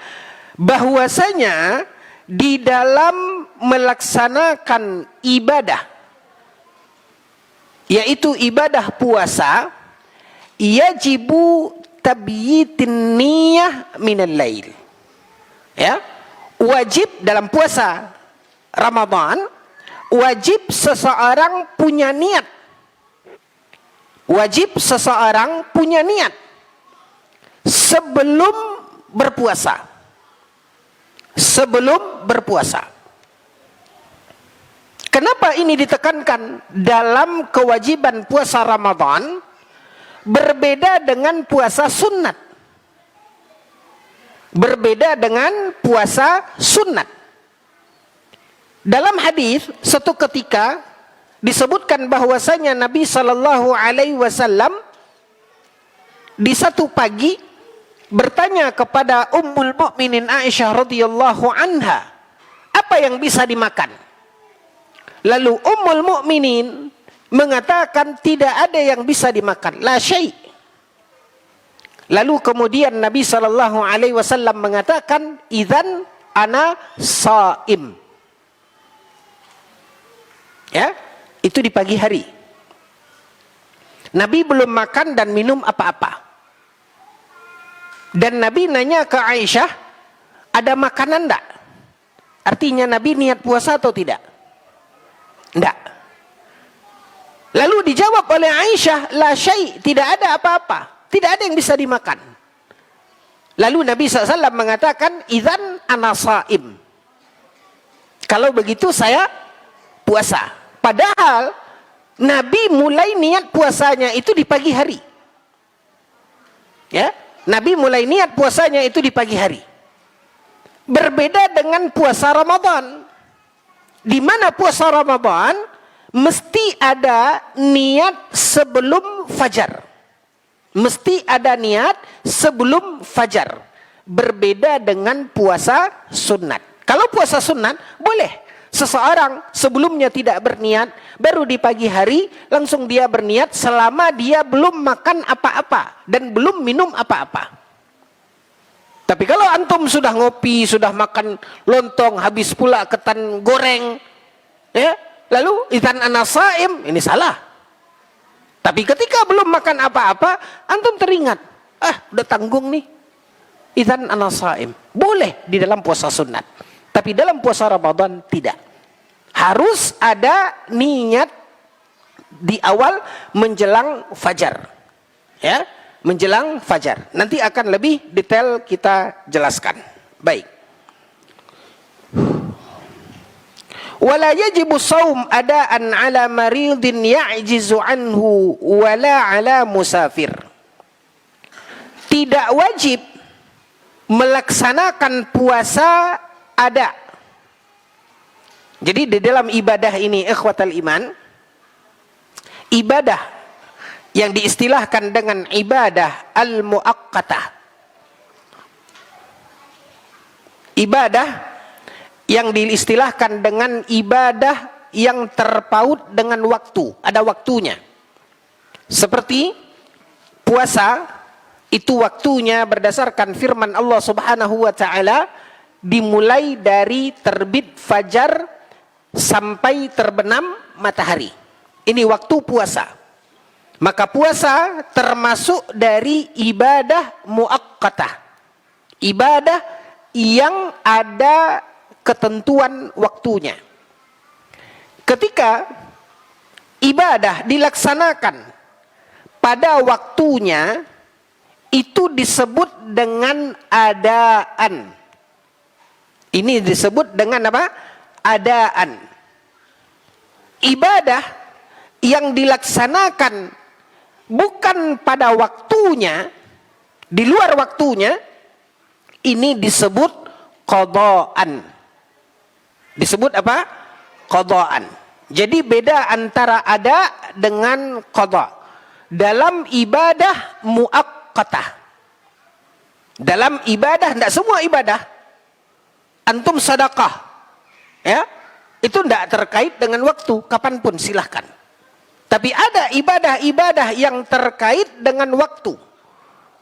Speaker 1: bahwasanya di dalam melaksanakan ibadah, yaitu ibadah puasa, yajibu tabyitin niyah minal lail. Ya, wajib dalam puasa Ramadan, wajib seseorang punya niat. Wajib seseorang punya niat sebelum berpuasa. Sebelum berpuasa. Kenapa ini ditekankan dalam kewajiban puasa Ramadan? Berbeda dengan puasa sunnat. Berbeda dengan puasa sunnat. Dalam hadis satu ketika disebutkan bahwasanya Nabi Shallallahu Alaihi Wasallam di satu pagi bertanya kepada Ummul Mukminin Aisyah radhiyallahu anha, apa yang bisa dimakan? Lalu Ummul Mukminin mengatakan tidak ada yang bisa dimakan, la syai'. Lalu kemudian Nabi Shallallahu Alaihi Wasallam mengatakan, idzan ana shaim. Ya, itu di pagi hari. Nabi belum makan dan minum apa-apa. Dan Nabi nanya ke Aisyah, ada makanan enggak? Artinya Nabi niat puasa atau tidak? Enggak. Lalu dijawab oleh Aisyah, la syai', tidak ada apa-apa. Tidak ada yang bisa dimakan. Lalu Nabi SAW mengatakan, idzan ana shaim. Kalau begitu saya puasa. Padahal Nabi mulai niat puasanya itu di pagi hari. Ya, Nabi mulai niat puasanya itu di pagi hari. Berbeda dengan puasa Ramadan. Di mana puasa Ramadan mesti ada niat sebelum fajar. Mesti ada niat sebelum fajar. Berbeda dengan puasa sunat. Kalau puasa sunat boleh seseorang sebelumnya tidak berniat, baru di pagi hari langsung dia berniat selama dia belum makan apa-apa dan belum minum apa-apa. Tapi kalau antum sudah ngopi, sudah makan lontong, habis pula ketan goreng, ya, lalu idzan ana shaim, ini salah. Tapi ketika belum makan apa-apa, antum teringat, udah tanggung nih, idzan ana shaim. Boleh di dalam puasa sunat. Tapi dalam puasa Ramadan tidak. Harus ada niat di awal menjelang fajar. Ya, menjelang fajar. Nanti akan lebih detail kita jelaskan. Baik. Wala yajibu shaum adaan ala maridin ya'jizu anhu wala ala musafir. Tidak wajib melaksanakan puasa ada. Jadi di dalam ibadah ini, ikhwatal iman, ibadah yang diistilahkan dengan ibadah al-muaqqatah, ibadah yang diistilahkan dengan ibadah yang terpaut dengan waktu, ada waktunya. Seperti puasa, itu waktunya berdasarkan firman Allah Subhanahu wa taala dimulai dari terbit fajar sampai terbenam matahari. Ini waktu puasa. Maka puasa termasuk dari ibadah muaqqatah. Ibadah yang ada ketentuan waktunya. Ketika ibadah dilaksanakan pada waktunya, itu disebut dengan adaan. Ini disebut dengan apa? Adaan. Ibadah yang dilaksanakan bukan pada waktunya, di luar waktunya, ini disebut qadaan. Disebut apa? Qadaan. Jadi beda antara ada dengan qada. Dalam ibadah muaqqatah. Dalam ibadah, tidak semua ibadah. Antum sedekah, ya, itu tidak terkait dengan waktu, kapanpun silahkan. Tapi ada ibadah-ibadah yang terkait dengan waktu.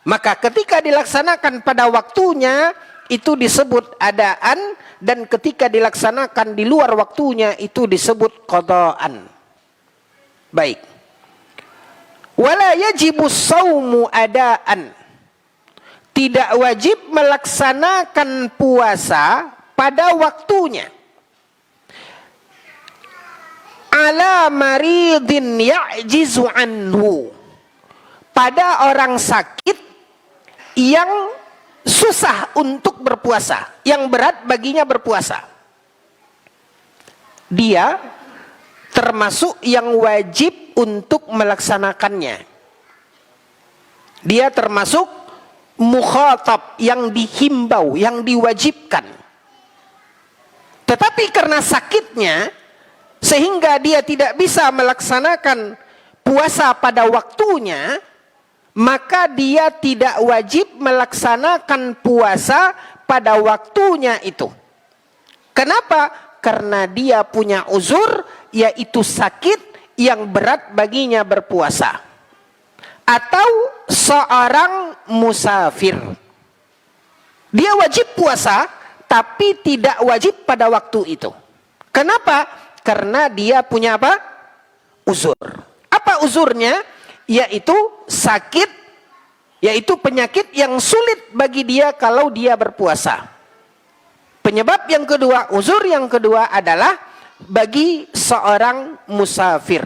Speaker 1: Maka ketika dilaksanakan pada waktunya, itu disebut adaan, dan ketika dilaksanakan di luar waktunya, itu disebut qadaan. Baik. Wala yajibu shaumu adaan. Tidak wajib melaksanakan puasa pada waktunya. Ala maridin ya'jizu anhu. Pada orang sakit yang susah untuk berpuasa, yang berat baginya berpuasa. Dia termasuk yang wajib untuk melaksanakannya. Dia termasuk mukhatab, yang dihimbau, yang diwajibkan. Tetapi karena sakitnya, sehingga dia tidak bisa melaksanakan puasa pada waktunya, maka dia tidak wajib melaksanakan puasa pada waktunya itu. Kenapa? Karena dia punya uzur, yaitu sakit yang berat baginya berpuasa. Atau seorang musafir. Dia wajib puasa, tapi tidak wajib pada waktu itu. Kenapa? Karena dia punya apa? Uzur. Apa uzurnya? Yaitu sakit, yaitu penyakit yang sulit bagi dia kalau dia berpuasa. Penyebab yang kedua, uzur yang kedua adalah bagi seorang musafir.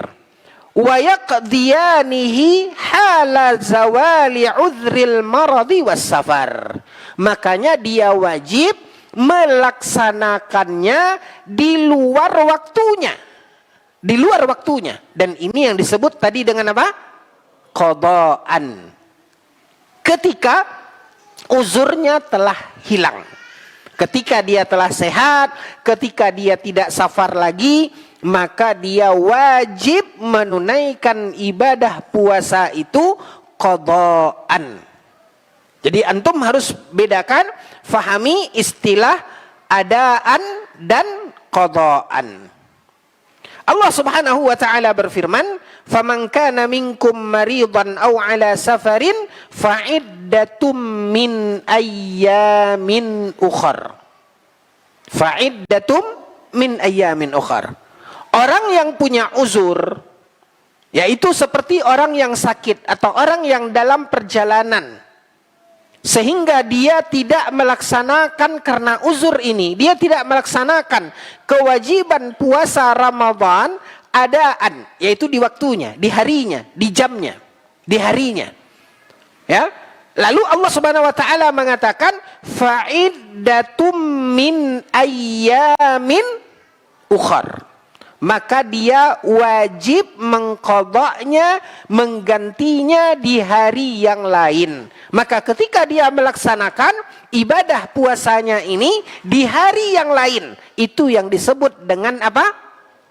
Speaker 1: Wa yaqdiyanihi hala zawali udhril maradi was safar. Makanya dia wajib melaksanakannya di luar waktunya. Di luar waktunya. Dan ini yang disebut tadi dengan apa? Qadaan. Ketika uzurnya telah hilang. Ketika dia telah sehat, ketika dia tidak safar lagi, maka dia wajib menunaikan ibadah puasa itu qadaan. Jadi antum harus bedakan, fahami istilah adaan dan qadaan. Allah Subhanahu wa taala berfirman, "Faman kana minkum maridan aw ala safarin fa'iddatum min ayyamin ukhar." Fa'iddatum min ayyamin ukhar. Orang yang punya uzur, yaitu seperti orang yang sakit atau orang yang dalam perjalanan, sehingga dia tidak melaksanakan karena uzur ini, dia tidak melaksanakan kewajiban puasa Ramadan adaan, yaitu di waktunya, di harinya, di jamnya, di harinya. Ya. Lalu Allah Subhanahu wa taala mengatakan fa'iddatum min ayyamin ukhar. Maka dia wajib mengqadanya, menggantinya di hari yang lain. Maka ketika dia melaksanakan ibadah puasanya ini di hari yang lain, itu yang disebut dengan apa?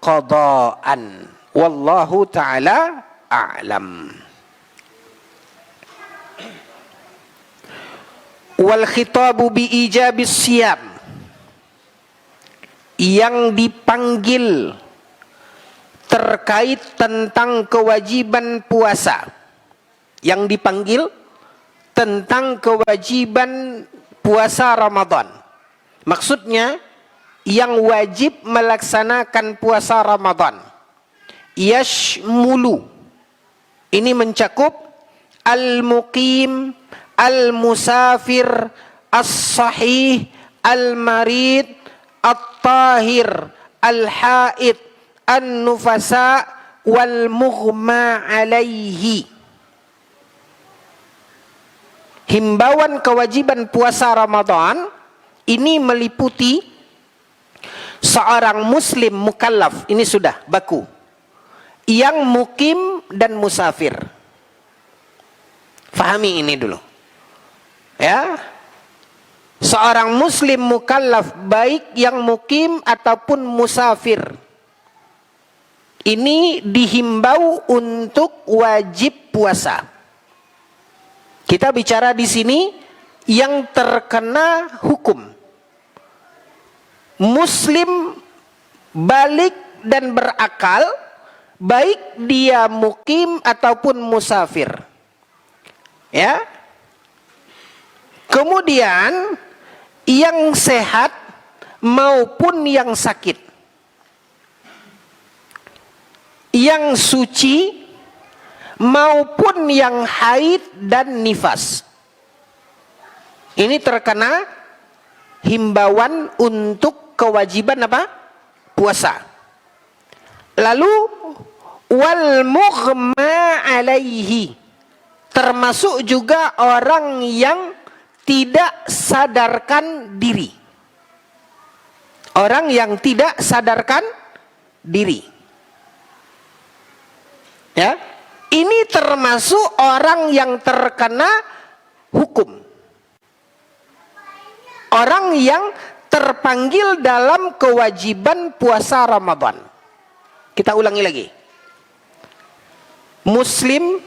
Speaker 1: Qadaan. Wallahu ta'ala a'lam. Wal khitabu bi ijabis siyam. Yang dipanggil terkait tentang kewajiban puasa, yang dipanggil tentang kewajiban puasa Ramadan, maksudnya yang wajib melaksanakan puasa Ramadan, yashmulu, ini mencakup al-muqim, al-musafir, as-sahih, al-marid, at-tahir, al-haid, an-nufasa, wal mughma alaihi. Himbauan kewajiban puasa Ramadan ini meliputi seorang muslim mukallaf, ini sudah baku, yang mukim dan musafir. Fahami ini dulu. Ya. Seorang muslim mukallaf baik yang mukim ataupun musafir, ini dihimbau untuk wajib puasa. Kita bicara di sini yang terkena hukum. Muslim balik dan berakal, baik dia mukim ataupun musafir. Ya. Kemudian yang sehat maupun yang sakit, yang suci maupun yang haid dan nifas, ini terkena himbauan untuk kewajiban apa? Puasa. Lalu wal mughma alaihi, termasuk juga orang yang tidak sadarkan diri. Orang yang tidak sadarkan diri. Ya. Ini termasuk orang yang terkena hukum. Orang yang terpanggil dalam kewajiban puasa Ramadan. Kita ulangi lagi. Muslim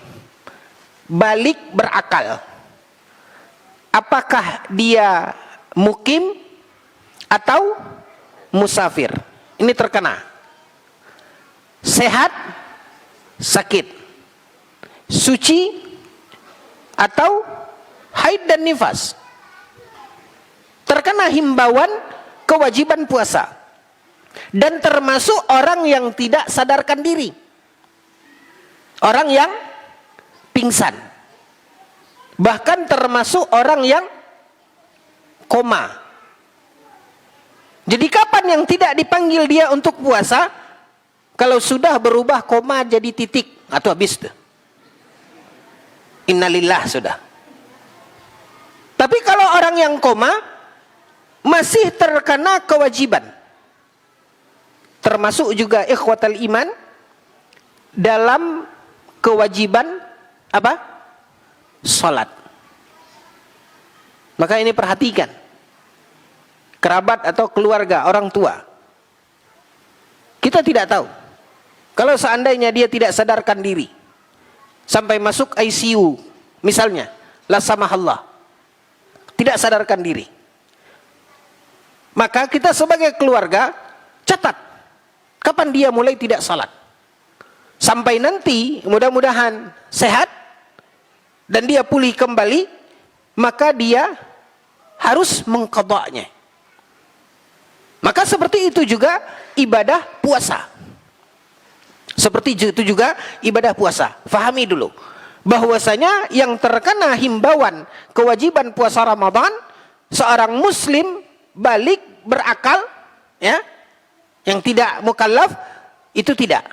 Speaker 1: balik berakal. Apakah dia mukim atau musafir? Ini terkena. Sehat, sakit, suci atau haid dan nifas, terkena himbauan kewajiban puasa. Dan termasuk orang yang tidak sadarkan diri, orang yang pingsan, bahkan termasuk orang yang koma. Jadi kapan yang tidak dipanggil dia untuk puasa? Kalau sudah berubah koma jadi titik atau habis tuh. Innalillah sudah. Tapi kalau orang yang koma masih terkena kewajiban, termasuk juga ikhwatal iman dalam kewajiban apa? Salat. Maka ini perhatikan. Kerabat atau keluarga, orang tua. Kita tidak tahu. Kalau seandainya dia tidak sadarkan diri sampai masuk ICU misalnya, la samahallah, tidak sadarkan diri, maka kita sebagai keluarga catat kapan dia mulai tidak salat, sampai nanti mudah-mudahan sehat dan dia pulih kembali, maka dia harus mengqadanya. Maka seperti itu juga ibadah puasa. Seperti itu juga ibadah puasa. Fahami dulu bahwasanya yang terkena himbauan kewajiban puasa Ramadan, seorang muslim balik berakal, ya, yang tidak mukallaf itu tidak.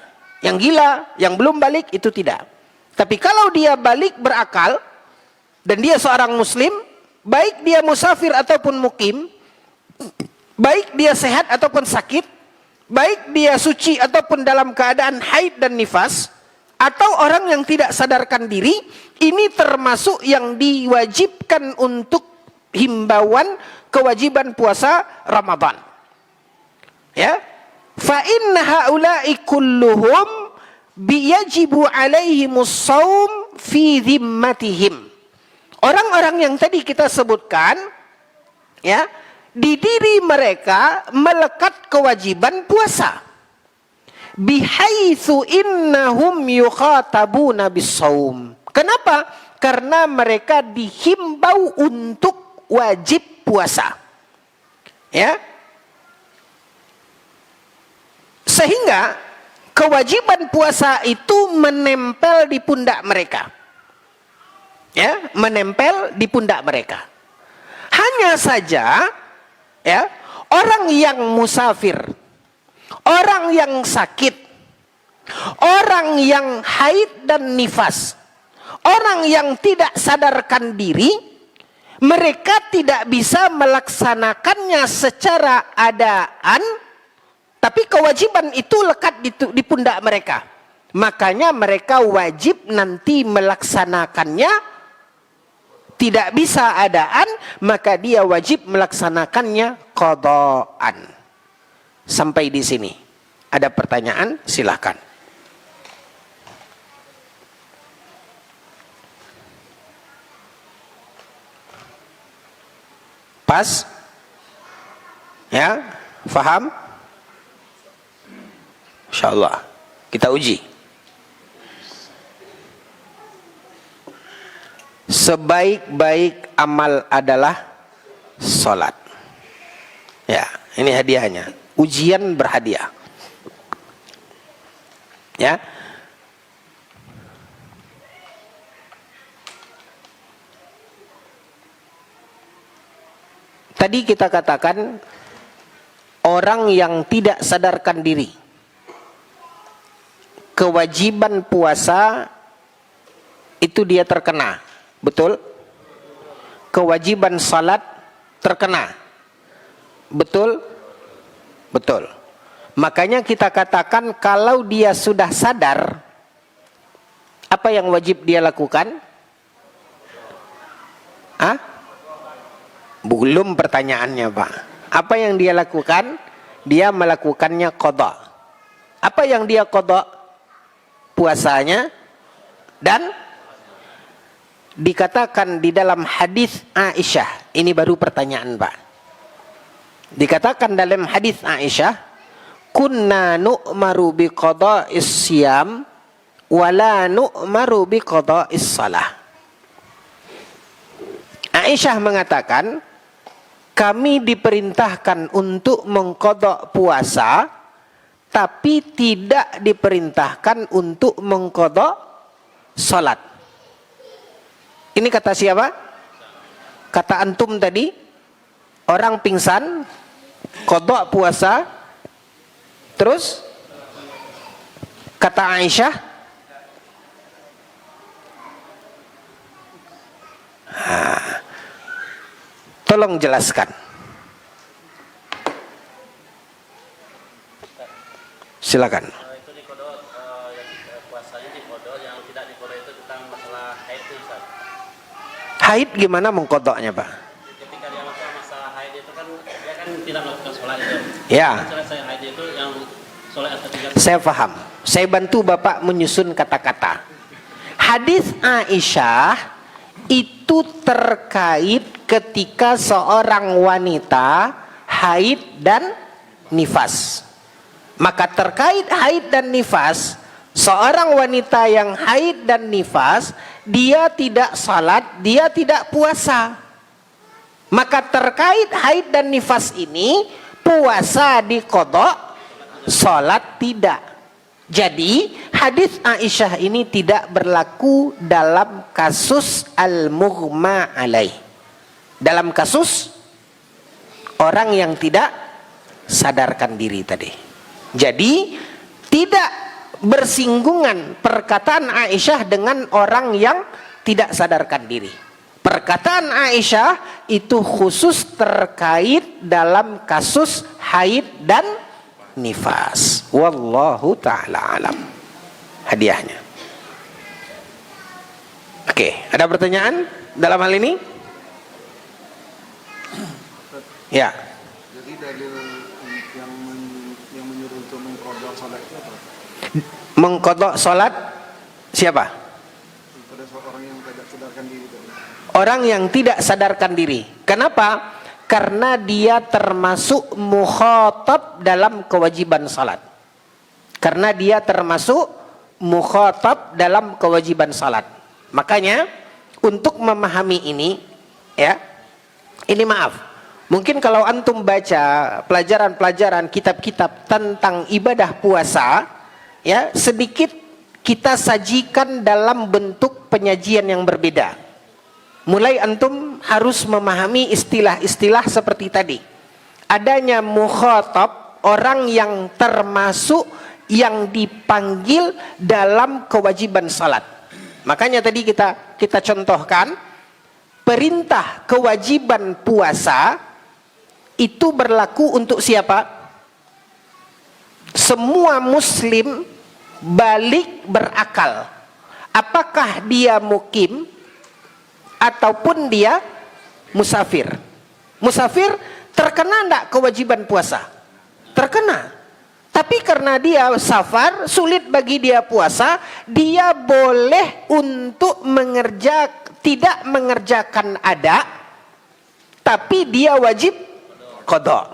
Speaker 1: Yang gila, yang belum balik itu tidak. Tapi kalau dia balik berakal dan dia seorang muslim, baik dia musafir ataupun mukim, baik dia sehat ataupun sakit, baik dia suci ataupun dalam keadaan haid dan nifas, atau orang yang tidak sadarkan diri, ini termasuk yang diwajibkan untuk himbauan kewajiban puasa Ramadan. Ya, fa inna haula'i kulluhum biyajibu alaihimus shaum fi dhimmatihim. Orang-orang yang tadi kita sebutkan, ya, di diri mereka melekat kewajiban puasa. Bihaitsu innahum yukhatabuna bis-shaum. Kenapa? Karena mereka dihimbau untuk wajib puasa. Ya. Sehingga kewajiban puasa itu menempel di pundak mereka. Ya, menempel di pundak mereka. Hanya saja, ya, orang yang musafir, orang yang sakit, Orang yang haid dan nifas, orang yang tidak sadarkan diri, mereka tidak bisa melaksanakannya secara adaan, tapi kewajiban itu lekat di pundak mereka. Makanya mereka wajib nanti melaksanakannya. Tidak bisa adaan, maka dia wajib melaksanakannya qadaan. Sampai di sini. Ada pertanyaan? Silahkan. Pas? Ya? Faham? InsyaAllah. Kita uji. Sebaik-baik amal adalah salat. Ya, ini hadiahnya. Ujian berhadiah. Ya. Tadi kita katakan orang yang tidak sadarkan diri, kewajiban puasa itu dia terkena, betul? Kewajiban salat terkena, betul? Betul. Makanya kita katakan kalau dia sudah sadar, apa yang wajib dia lakukan? Hah? Belum pertanyaannya, Pak. Apa yang dia lakukan? Dia melakukannya qada. Apa yang dia qada? Puasanya. Dan dikatakan di dalam hadis Aisyah. Ini baru pertanyaan, Pak. Dikatakan dalam hadis Aisyah, kunna nu'maru bi qada'is siyam wala nu'maru bi qada'is salah. Aisyah mengatakan, kami diperintahkan untuk mengqadha puasa, tapi tidak diperintahkan untuk mengqadha salat. Ini kata siapa? Kata antum tadi, orang pingsan, qadha puasa, terus kata Aisyah, tolong jelaskan. Silakan.
Speaker 2: Itu di kodo, puasanya di kodo, yang tidak di kodo itu tentang masalah haid itu, Ustaz.
Speaker 1: Haid gimana mengkodoknya, Pak?
Speaker 2: Ketika dia masalah haid itu kan dia kan tidak melakukan sholat itu.
Speaker 1: Ya.
Speaker 2: Selesai haid itu yang sholat atau tidak.
Speaker 1: Saya paham. Saya bantu Bapak menyusun kata-kata. Hadis Aisyah itu terkait ketika seorang wanita haid dan nifas. Maka terkait haid dan nifas, seorang wanita yang haid dan nifas, dia tidak salat, dia tidak puasa. Maka terkait haid dan nifas ini, puasa diqadha, salat tidak. Jadi hadis Aisyah ini tidak berlaku dalam kasus al-mughma alaih. Dalam kasus orang yang tidak sadarkan diri tadi. Jadi tidak bersinggungan perkataan Aisyah dengan orang yang tidak sadarkan diri. Perkataan Aisyah itu khusus terkait dalam kasus haid dan nifas. Wallahu ta'ala alam. Hadiahnya. Oke, ada pertanyaan dalam hal ini? Ya.
Speaker 3: Jadi dalil yang menyuruh untuk mengqadha salat itu apa?
Speaker 1: Mengqadha salat siapa?
Speaker 3: Pada orang yang tidak sadarkan diri tadi.
Speaker 1: Orang yang tidak sadarkan diri. Kenapa? Karena dia termasuk mukhatab dalam kewajiban salat. Karena dia termasuk mukhatab dalam kewajiban salat. Makanya untuk memahami ini, ya, ini maaf. Mungkin kalau antum baca pelajaran-pelajaran kitab-kitab tentang ibadah puasa, ya, sedikit kita sajikan dalam bentuk penyajian yang berbeda. Mulai antum harus memahami istilah-istilah seperti tadi. Adanya mukhatab, orang yang termasuk yang dipanggil dalam kewajiban salat. Makanya tadi kita contohkan perintah kewajiban puasa itu berlaku untuk siapa? Semua muslim balik berakal. Apakah dia mukim ataupun dia musafir? Musafir terkena enggak kewajiban puasa? Terkena. Tapi karena dia safar, sulit bagi dia puasa, dia boleh untuk tidak mengerjakan ada, tapi dia wajib qada.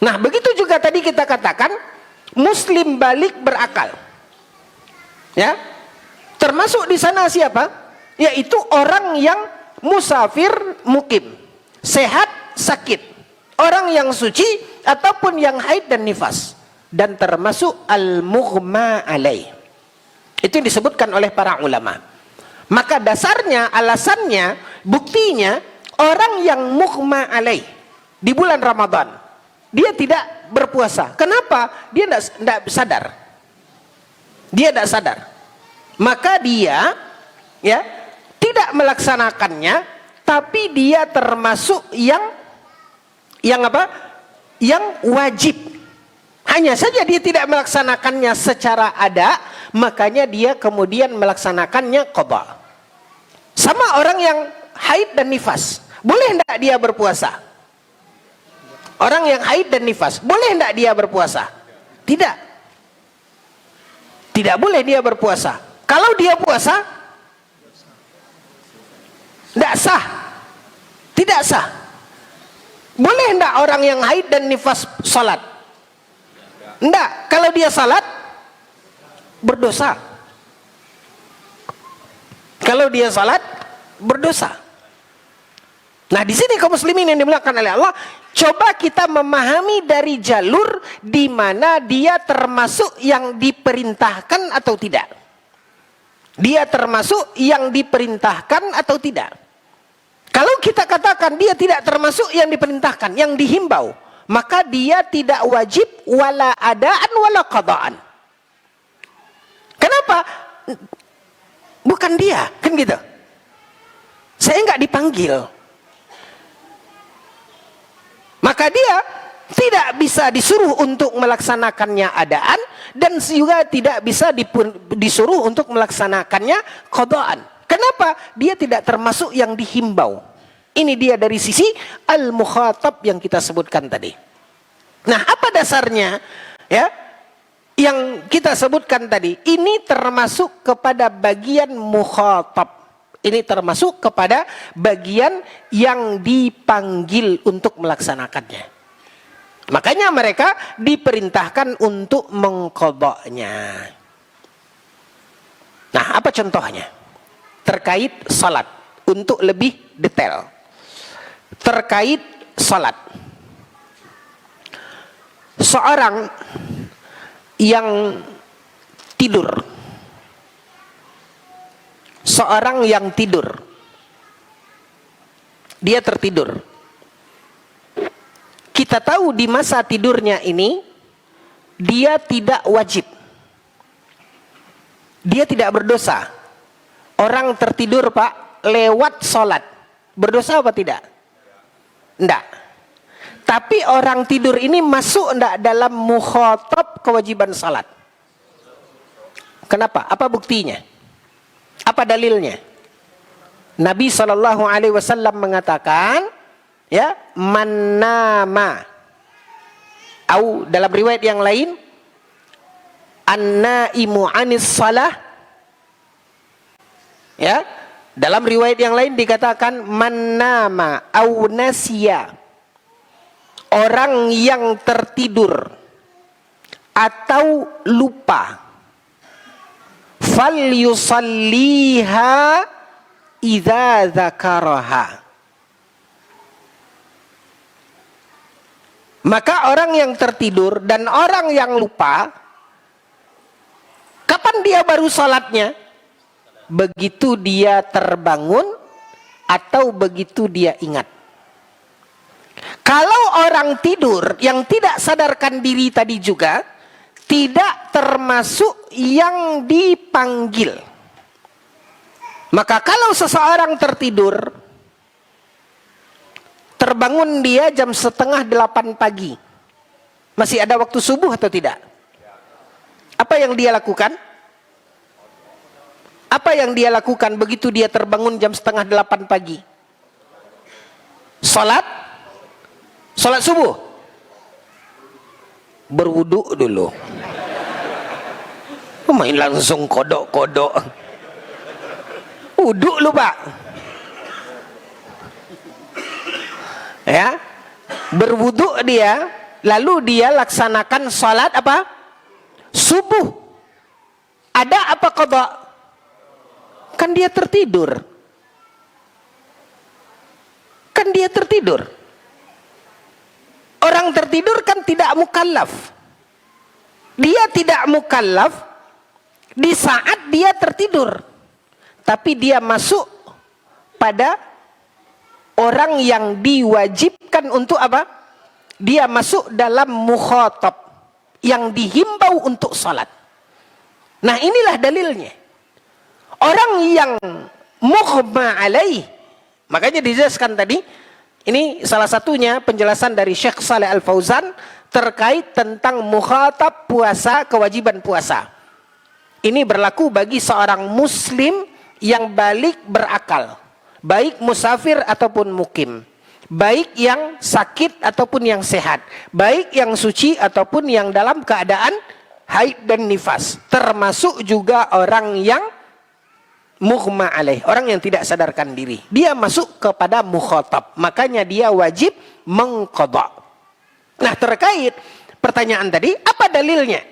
Speaker 1: Nah, begitu juga tadi kita katakan muslim balik berakal. Ya. Termasuk di sana siapa? Yaitu orang yang musafir mukim, sehat sakit, orang yang suci ataupun yang haid dan nifas, dan termasuk al-mughma alaih. Itu yang disebutkan oleh para ulama. Maka dasarnya, alasannya, buktinya orang yang mughma alaih di bulan Ramadan dia tidak berpuasa. Kenapa? Dia tidak sadar. Dia tidak sadar. Maka dia tidak melaksanakannya, tapi dia termasuk yang apa? Yang wajib. Hanya saja dia tidak melaksanakannya secara ada, makanya dia kemudian melaksanakannya qada. Sama orang yang haid dan nifas, boleh tidak dia berpuasa? Orang yang haid dan nifas, boleh tidak dia berpuasa? Tidak. Tidak boleh dia berpuasa. Kalau dia puasa, tidak sah. Tidak sah. Boleh enggak orang yang haid dan nifas salat? Enggak. Kalau dia salat, berdosa. Kalau dia salat, berdosa. Nah, di sini kaum muslimin yang dimuliakan oleh Allah, coba kita memahami dari jalur di mana dia termasuk yang diperintahkan atau tidak. Dia termasuk yang diperintahkan atau tidak. Kalau kita katakan dia tidak termasuk yang diperintahkan, yang dihimbau, maka dia tidak wajib wala adaan wala qadaan. Kenapa? Bukan dia, kan gitu. Saya enggak dipanggil. Maka dia tidak bisa disuruh untuk melaksanakannya adaan, dan juga tidak bisa disuruh untuk melaksanakannya qadaan. Kenapa? Dia tidak termasuk yang dihimbau. Ini dia dari sisi al-mukhatab yang kita sebutkan tadi. Nah, apa dasarnya? Ya, yang kita sebutkan tadi, ini termasuk kepada bagian mukhatab. Ini termasuk kepada bagian yang dipanggil untuk melaksanakannya. Makanya mereka diperintahkan untuk mengqadanya. Nah, apa contohnya? Terkait salat, untuk lebih detail. Terkait salat. Seorang yang tidur. Seorang yang tidur. Dia tertidur. Kita tahu di masa tidurnya ini, dia tidak wajib. Dia tidak berdosa. Orang tertidur, Pak, lewat sholat, berdosa apa tidak? Tidak. Tapi orang tidur ini masuk tidak dalam mukhatab kewajiban sholat? Kenapa? Apa buktinya? Apa dalilnya? Nabi SAW mengatakan, ya, man nama, atau dalam riwayat yang lain, an-naimu anis salah. Ya, dalam riwayat yang lain dikatakan man nama au nasiya, orang yang tertidur atau lupa, fal yusalliha idza dzakaraha. Maka orang yang tertidur dan orang yang lupa, kapan dia baru salatnya? Begitu dia terbangun atau begitu dia ingat. Kalau orang tidur yang tidak sadarkan diri tadi juga tidak termasuk yang dipanggil. Maka kalau seseorang tertidur, terbangun dia jam 7:30 pagi, masih ada waktu subuh atau tidak? Apa yang dia lakukan? Apa yang dia lakukan begitu dia terbangun jam 7:30 pagi? Salat subuh. Berwudu dulu. Main langsung kodok-kodok. Wudu lupa. Ya. Berwudu dia, lalu dia laksanakan salat apa? Subuh. Ada apa qada? Kan dia tertidur. Kan dia tertidur. Orang tertidur kan tidak mukallaf. Dia tidak mukallaf di saat dia tertidur. Tapi dia masuk pada orang yang diwajibkan untuk apa? Dia masuk dalam mukhatab yang dihimbau untuk salat. Nah, inilah dalilnya. Orang yang mughma alaih, makanya dijelaskan tadi, ini salah satunya penjelasan dari Syekh Shalih Al Fauzan terkait tentang mukhatab puasa, kewajiban puasa. Ini berlaku bagi seorang muslim yang balik berakal, baik musafir ataupun mukim, baik yang sakit ataupun yang sehat, baik yang suci ataupun yang dalam keadaan haid dan nifas, termasuk juga orang yang mughma alaih, orang yang tidak sadarkan diri. Dia masuk kepada mukhatab, makanya dia wajib mengqadha. Nah, terkait pertanyaan tadi, apa dalilnya?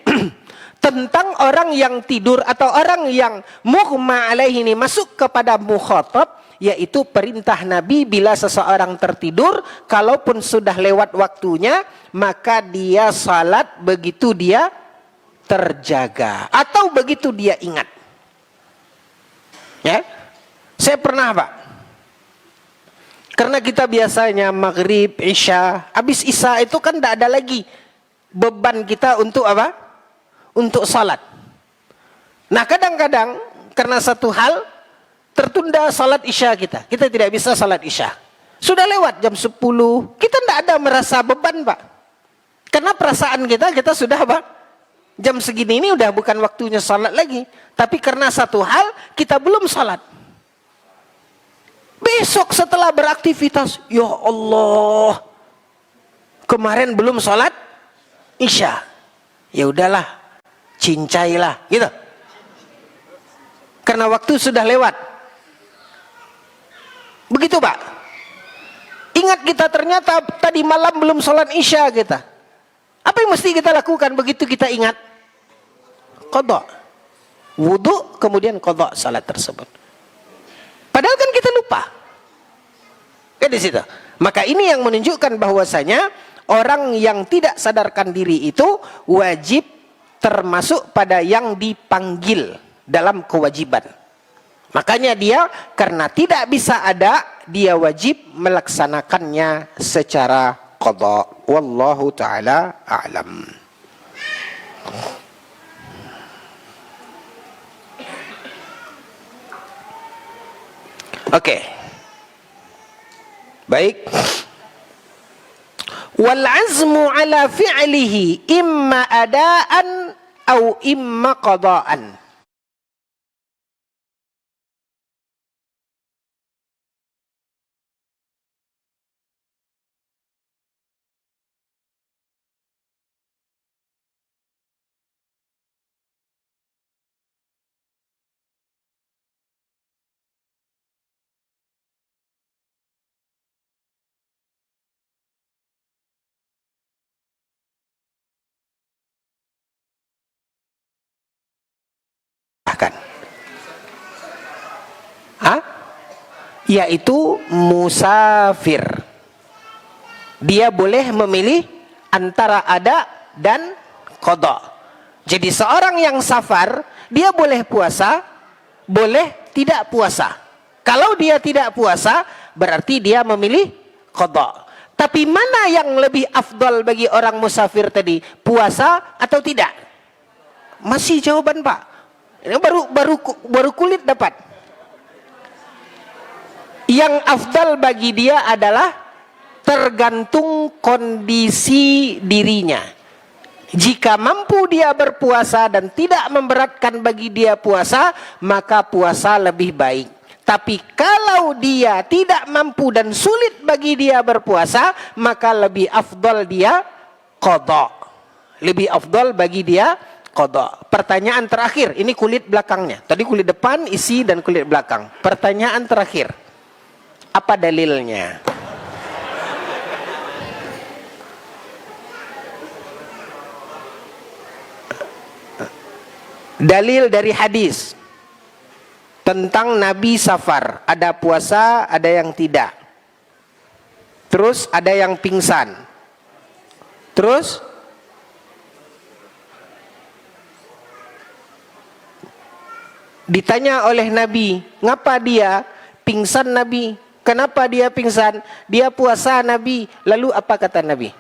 Speaker 1: Tentang orang yang tidur atau orang yang mughma alaih ini masuk kepada mukhatab, yaitu perintah Nabi bila seseorang tertidur, kalaupun sudah lewat waktunya, maka dia salat begitu dia terjaga atau begitu dia ingat. Ya, saya pernah Pak, karena kita biasanya maghrib, isya, habis isya itu kan tidak ada lagi beban kita untuk apa? Untuk salat. Nah, kadang-kadang karena satu hal tertunda salat isya kita tidak bisa salat isya. Sudah lewat jam 10, kita tidak ada merasa beban Pak, karena perasaan kita sudah apa? Jam segini ini udah bukan waktunya salat lagi. Tapi karena satu hal, kita belum salat. Besok setelah beraktivitas, ya Allah, kemarin belum salat isya. Ya udahlah, cincailah, gitu. Karena waktu sudah lewat. Begitu Pak. Ingat kita ternyata tadi malam belum salat isya kita. Apa yang mesti kita lakukan begitu kita ingat? Qadha. Wudu, kemudian qadha salat tersebut. Padahal kan kita lupa. Kan di situ. Maka ini yang menunjukkan bahwasanya orang yang tidak sadarkan diri itu wajib termasuk pada yang dipanggil dalam kewajiban. Makanya dia karena tidak bisa ada, dia wajib melaksanakannya secara qadha. Wallahu ta'ala a'lam. Oke. Baik. Wal azmu ala fi'lihi imma adaan atau imma qadaan. Yaitu musafir. Dia boleh memilih antara ada dan qadha. Jadi seorang yang safar, dia boleh puasa, boleh tidak puasa. Kalau dia tidak puasa, berarti dia memilih qadha. Tapi mana yang lebih afdal bagi orang musafir tadi? Puasa atau tidak? Masih jawaban Pak. Ini baru kulit dapat. Yang afdal bagi dia adalah tergantung kondisi dirinya. Jika mampu dia berpuasa dan tidak memberatkan bagi dia puasa, maka puasa lebih baik. Tapi kalau dia tidak mampu dan sulit bagi dia berpuasa, maka lebih afdal dia qadha. Lebih afdal bagi dia qadha. Pertanyaan terakhir, ini kulit belakangnya. Tadi kulit depan, isi dan kulit belakang. Pertanyaan terakhir. Apa dalilnya? Dalil dari hadis tentang Nabi safar, ada puasa, ada yang tidak. Terus ada yang pingsan. Terus ditanya oleh Nabi, ngapa dia pingsan Nabi? Kenapa dia pingsan? Dia puasa Nabi. Lalu apa kata Nabi?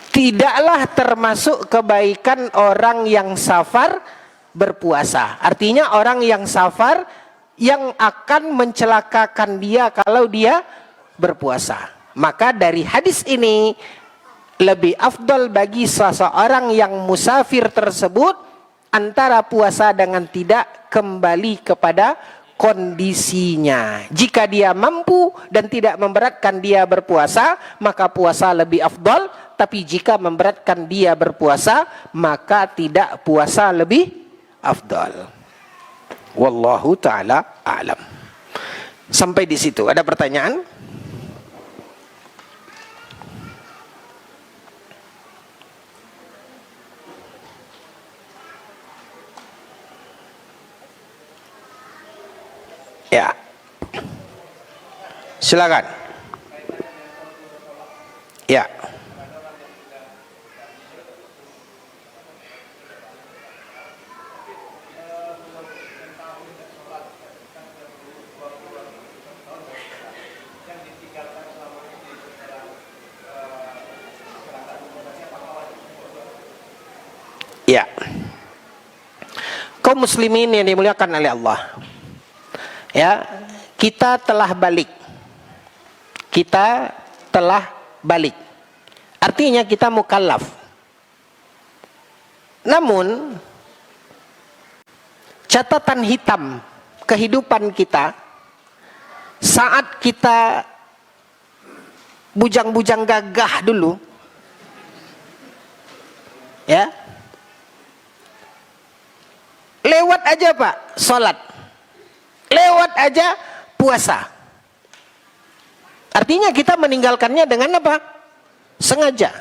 Speaker 1: Tidaklah termasuk kebaikan orang yang safar berpuasa. Artinya orang yang safar yang akan mencelakakan dia kalau dia berpuasa. Maka dari hadis ini lebih afdal bagi seseorang yang musafir tersebut antara puasa dengan tidak, kembali kepada kondisinya. Jika dia mampu dan tidak memberatkan dia berpuasa, maka puasa lebih afdal. Tapi jika memberatkan dia berpuasa, maka tidak, puasa lebih afdal. Wallahu ta'ala a'lam. Sampai di situ. Ada pertanyaan? Ya. Silakan. Ya. Ya. Kaum muslimin yang dimuliakan oleh Allah. Ya, kita telah balik. Kita telah balik. Artinya kita mukallaf. Namun catatan hitam kehidupan kita saat kita bujang-bujang gagah dulu, ya, lewat aja Pak sholat, lewat aja puasa. Artinya kita meninggalkannya dengan apa? Sengaja.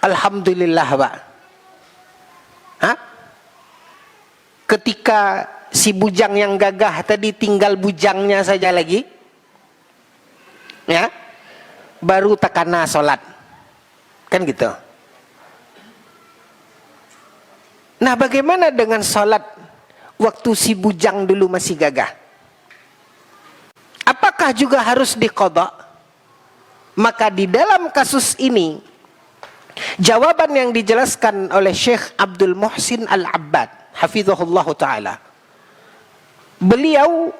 Speaker 1: Alhamdulillah Pak. Hah? Ketika si bujang yang gagah tadi tinggal bujangnya saja lagi, ya, baru takana sholat, kan gitu. Nah, bagaimana dengan sholat waktu si bujang dulu masih gagah? Apakah juga harus diqadha? Maka di dalam kasus ini, jawaban yang dijelaskan oleh Syekh Abdul Muhsin Al-Abbad, hafizahullah ta'ala. Beliau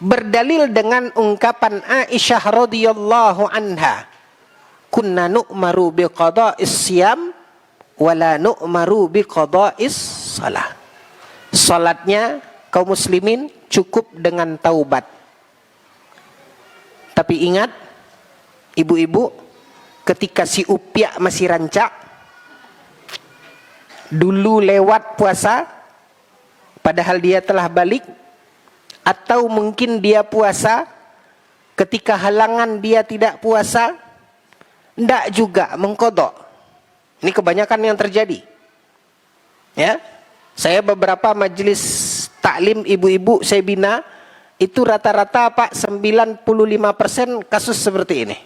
Speaker 1: berdalil dengan ungkapan Aisyah radhiyallahu anha, kunna nu'maru biqada'is siyam wala nu'maru biqada'is salah. Salatnya kaum muslimin cukup dengan taubat. Tapi ingat, ibu-ibu, ketika si Upia masih rancak, dulu lewat puasa, padahal dia telah balik, atau mungkin dia puasa, ketika halangan dia tidak puasa, tidak juga mengqadha. Ini kebanyakan yang terjadi. Ya, saya beberapa majelis taklim ibu-ibu saya bina, itu rata-rata Pak 95% kasus seperti ini.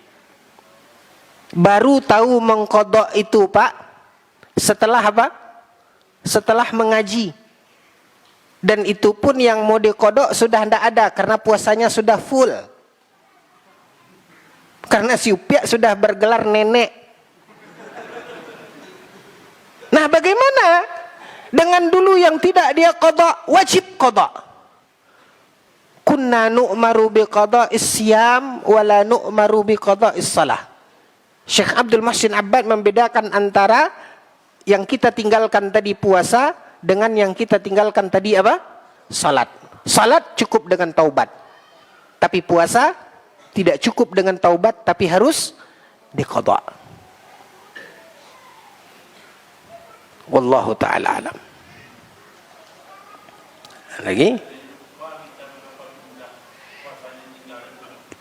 Speaker 1: Baru tahu mengqadha itu Pak setelah apa? Setelah mengaji. Dan itu pun yang mau dikodok sudah tidak ada karena puasanya sudah full. Karena si Upiak sudah bergelar nenek. Nah, bagaimana dengan dulu yang tidak dia kodok, wajib kodok? Kunna nu'maru bi qada'is siyam wala nu'maru bi qada'is salah. Syekh Abdul Muhsin Abbad membedakan antara yang kita tinggalkan tadi puasa dengan yang kita tinggalkan tadi apa? Salat. Salat cukup dengan taubat. Tapi puasa tidak cukup dengan taubat, tapi harus diqada'. Wallahu ta'ala alam. Lagi?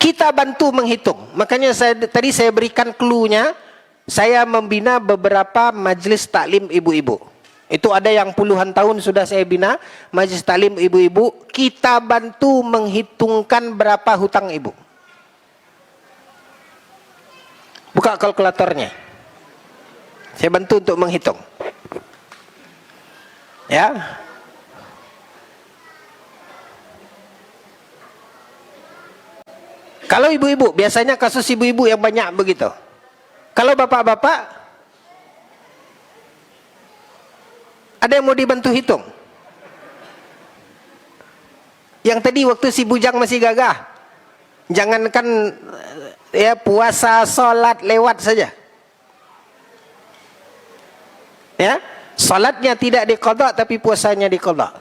Speaker 1: Kita bantu menghitung. Makanya tadi saya berikan clue-nya. Saya membina beberapa majlis taklim ibu-ibu. Itu ada yang puluhan tahun sudah saya bina majlis taklim ibu-ibu. Kita bantu menghitungkan berapa hutang ibu. Buka kalkulatornya. Saya bantu untuk menghitung. Ya. Kalau ibu-ibu, biasanya kasus ibu-ibu yang banyak begitu. Kalau bapak-bapak, ada yang mau dibantu hitung? Yang tadi waktu si bujang masih gagah, jangankan ya puasa, sholat lewat saja. Ya, sholatnya tidak diqadha tapi puasanya diqadha.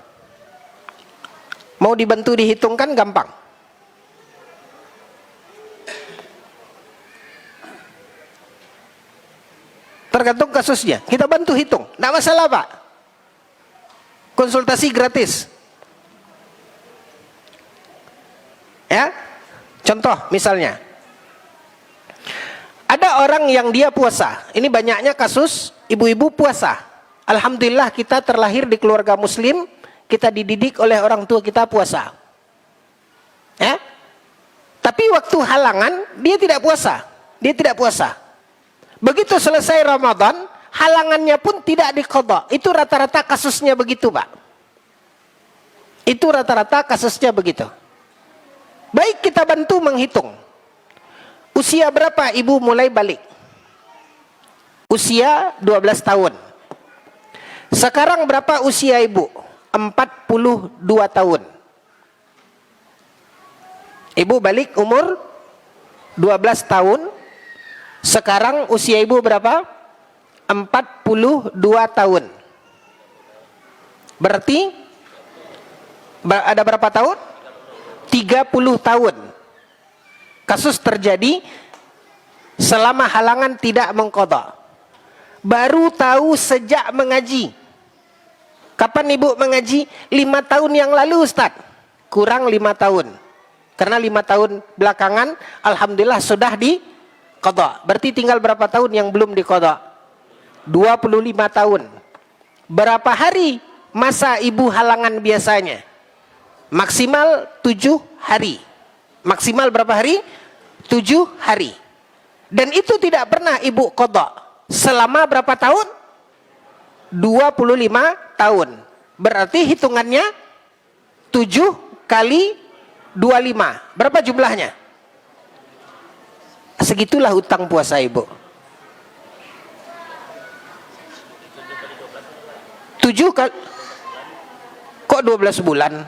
Speaker 1: Mau dibantu dihitungkan gampang. Tergantung kasusnya. Kita bantu hitung. Tidak masalah, Pak. Konsultasi gratis. Ya. Contoh misalnya. Ada orang yang dia puasa. Ini banyaknya kasus ibu-ibu puasa. Alhamdulillah kita terlahir di keluarga muslim. Kita dididik oleh orang tua kita puasa. Ya. Tapi waktu halangan dia tidak puasa. Dia tidak puasa. Begitu selesai Ramadan, halangannya pun tidak diqadha. Itu rata-rata kasusnya begitu, Pak. Itu rata-rata kasusnya begitu. Baik, kita bantu menghitung. Usia berapa ibu mulai balik? Usia 12 tahun. Sekarang berapa usia ibu? 42 tahun. Ibu balik umur 12 tahun. Sekarang usia ibu berapa? 42 tahun. Berarti ada berapa tahun? 30 tahun. Kasus terjadi selama halangan tidak mengqadha. Baru tahu sejak mengaji. Kapan ibu mengaji? 5 tahun yang lalu, Ustaz. Kurang 5 tahun. Karena 5 tahun belakangan alhamdulillah sudah diqadha. Berarti tinggal berapa tahun yang belum diqadha? 25 tahun. Berapa hari masa ibu halangan biasanya? Maksimal 7 hari. Maksimal berapa hari? 7 hari. Dan itu tidak pernah ibu qadha. Selama berapa tahun? 25 tahun. Berarti hitungannya 7 kali 25. Berapa jumlahnya? Segitulah hutang puasa ibu. 7 kali. Kok 12 bulan?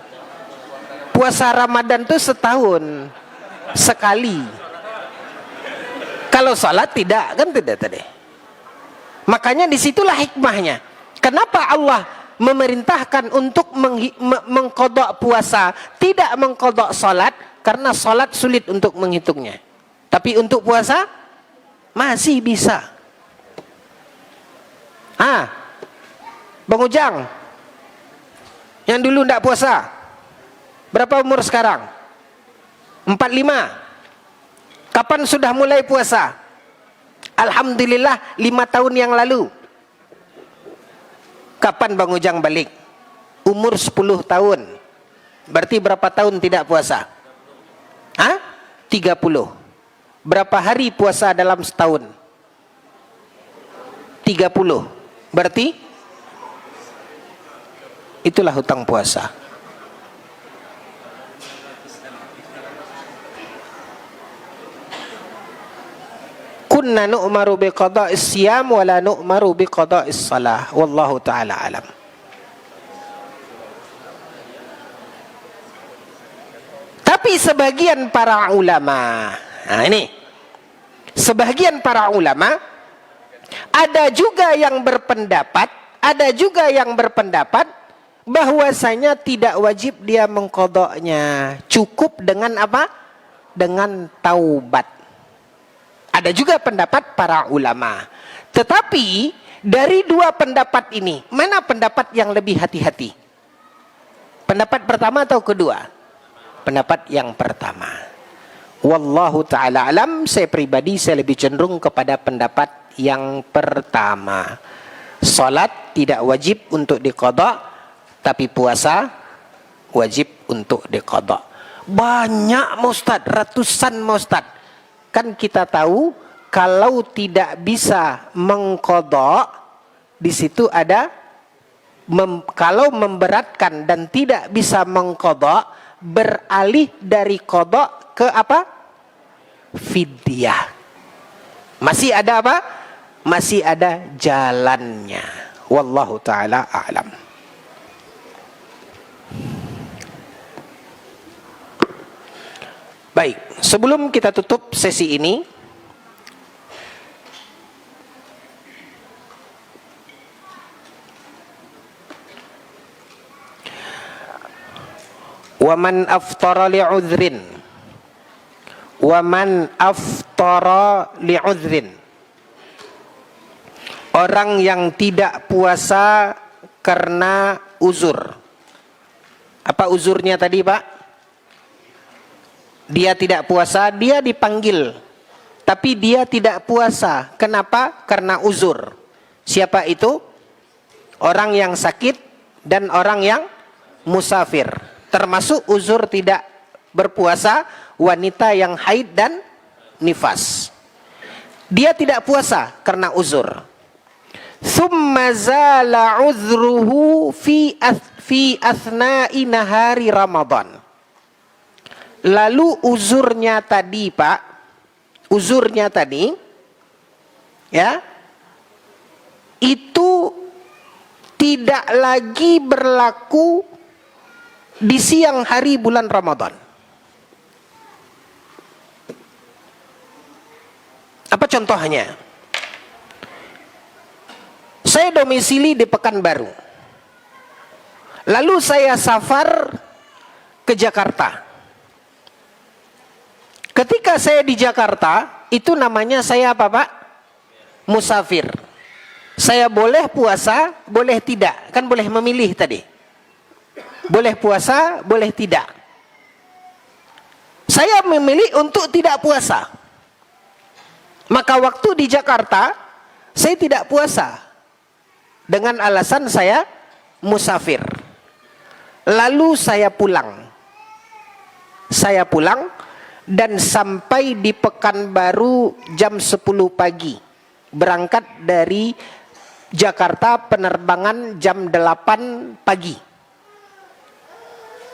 Speaker 1: Puasa Ramadan tuh setahun sekali. Kalau salat tidak, kan tidak tadi. Makanya disitulah hikmahnya. Kenapa Allah memerintahkan untuk mengqadha puasa, tidak mengqadha salat? Karena salat sulit untuk menghitungnya. Tapi untuk puasa masih bisa. Bang Ujang, yang dulu tidak puasa, berapa umur sekarang? 45. Kapan sudah mulai puasa? Alhamdulillah 5 tahun yang lalu. Kapan Bang Ujang balik? Umur 10 tahun. Berarti berapa tahun tidak puasa? 30. Berapa hari puasa dalam setahun? 30. Berarti itulah hutang puasa. kunna nu'maru biqada'is siyam wa la nu'maru biqada'is salah. Wallahu ta'ala alam. Tapi sebagian para ulama, nah ini, sebagian para ulama ada juga yang berpendapat bahwasanya tidak wajib dia mengqadanya, cukup dengan apa? Dengan taubat. Ada juga pendapat para ulama. Tetapi dari dua pendapat ini, mana pendapat yang lebih hati-hati? Pendapat pertama atau kedua? Pendapat yang pertama. Wallahu ta'ala alam, saya pribadi saya lebih cenderung kepada pendapat yang pertama. Salat tidak wajib untuk diqada, tapi puasa wajib untuk diqada. Banyak Ustaz, ratusan Ustaz. Kan kita tahu kalau tidak bisa mengqada, di situ ada kalau memberatkan dan tidak bisa mengqada, beralih dari qada ke apa? Fidyah. Masih ada apa? Masih ada jalannya. Wallahu ta'ala a'lam. Baik, sebelum kita tutup sesi ini, waman aftara li'udhrin, waman aftara li'udhrin, orang yang tidak puasa karena uzur. Apa uzurnya tadi, Pak? Dia tidak puasa, dia dipanggil, tapi dia tidak puasa. Kenapa? Karena uzur. Siapa itu? Orang yang sakit dan orang yang musafir. Termasuk uzur tidak berpuasa, wanita yang haid dan nifas. Dia tidak puasa karena uzur. Thumma zala uzruhu fi athna'i nahari Ramadan. Lalu uzurnya tadi, Pak, uzurnya tadi, ya, itu tidak lagi berlaku di siang hari bulan Ramadan. Apa contohnya? Saya domisili di Pekanbaru. Lalu saya safar ke Jakarta. Ketika saya di Jakarta, itu namanya saya apa, Pak? Musafir. Saya boleh puasa, boleh tidak. Kan boleh memilih tadi. Boleh puasa, boleh tidak. Saya memilih untuk tidak puasa. Maka waktu di Jakarta, saya tidak puasa. Dengan alasan saya musafir. Lalu saya pulang. Saya pulang dan sampai di Pekanbaru jam 10 pagi. Berangkat dari Jakarta penerbangan jam 8 pagi.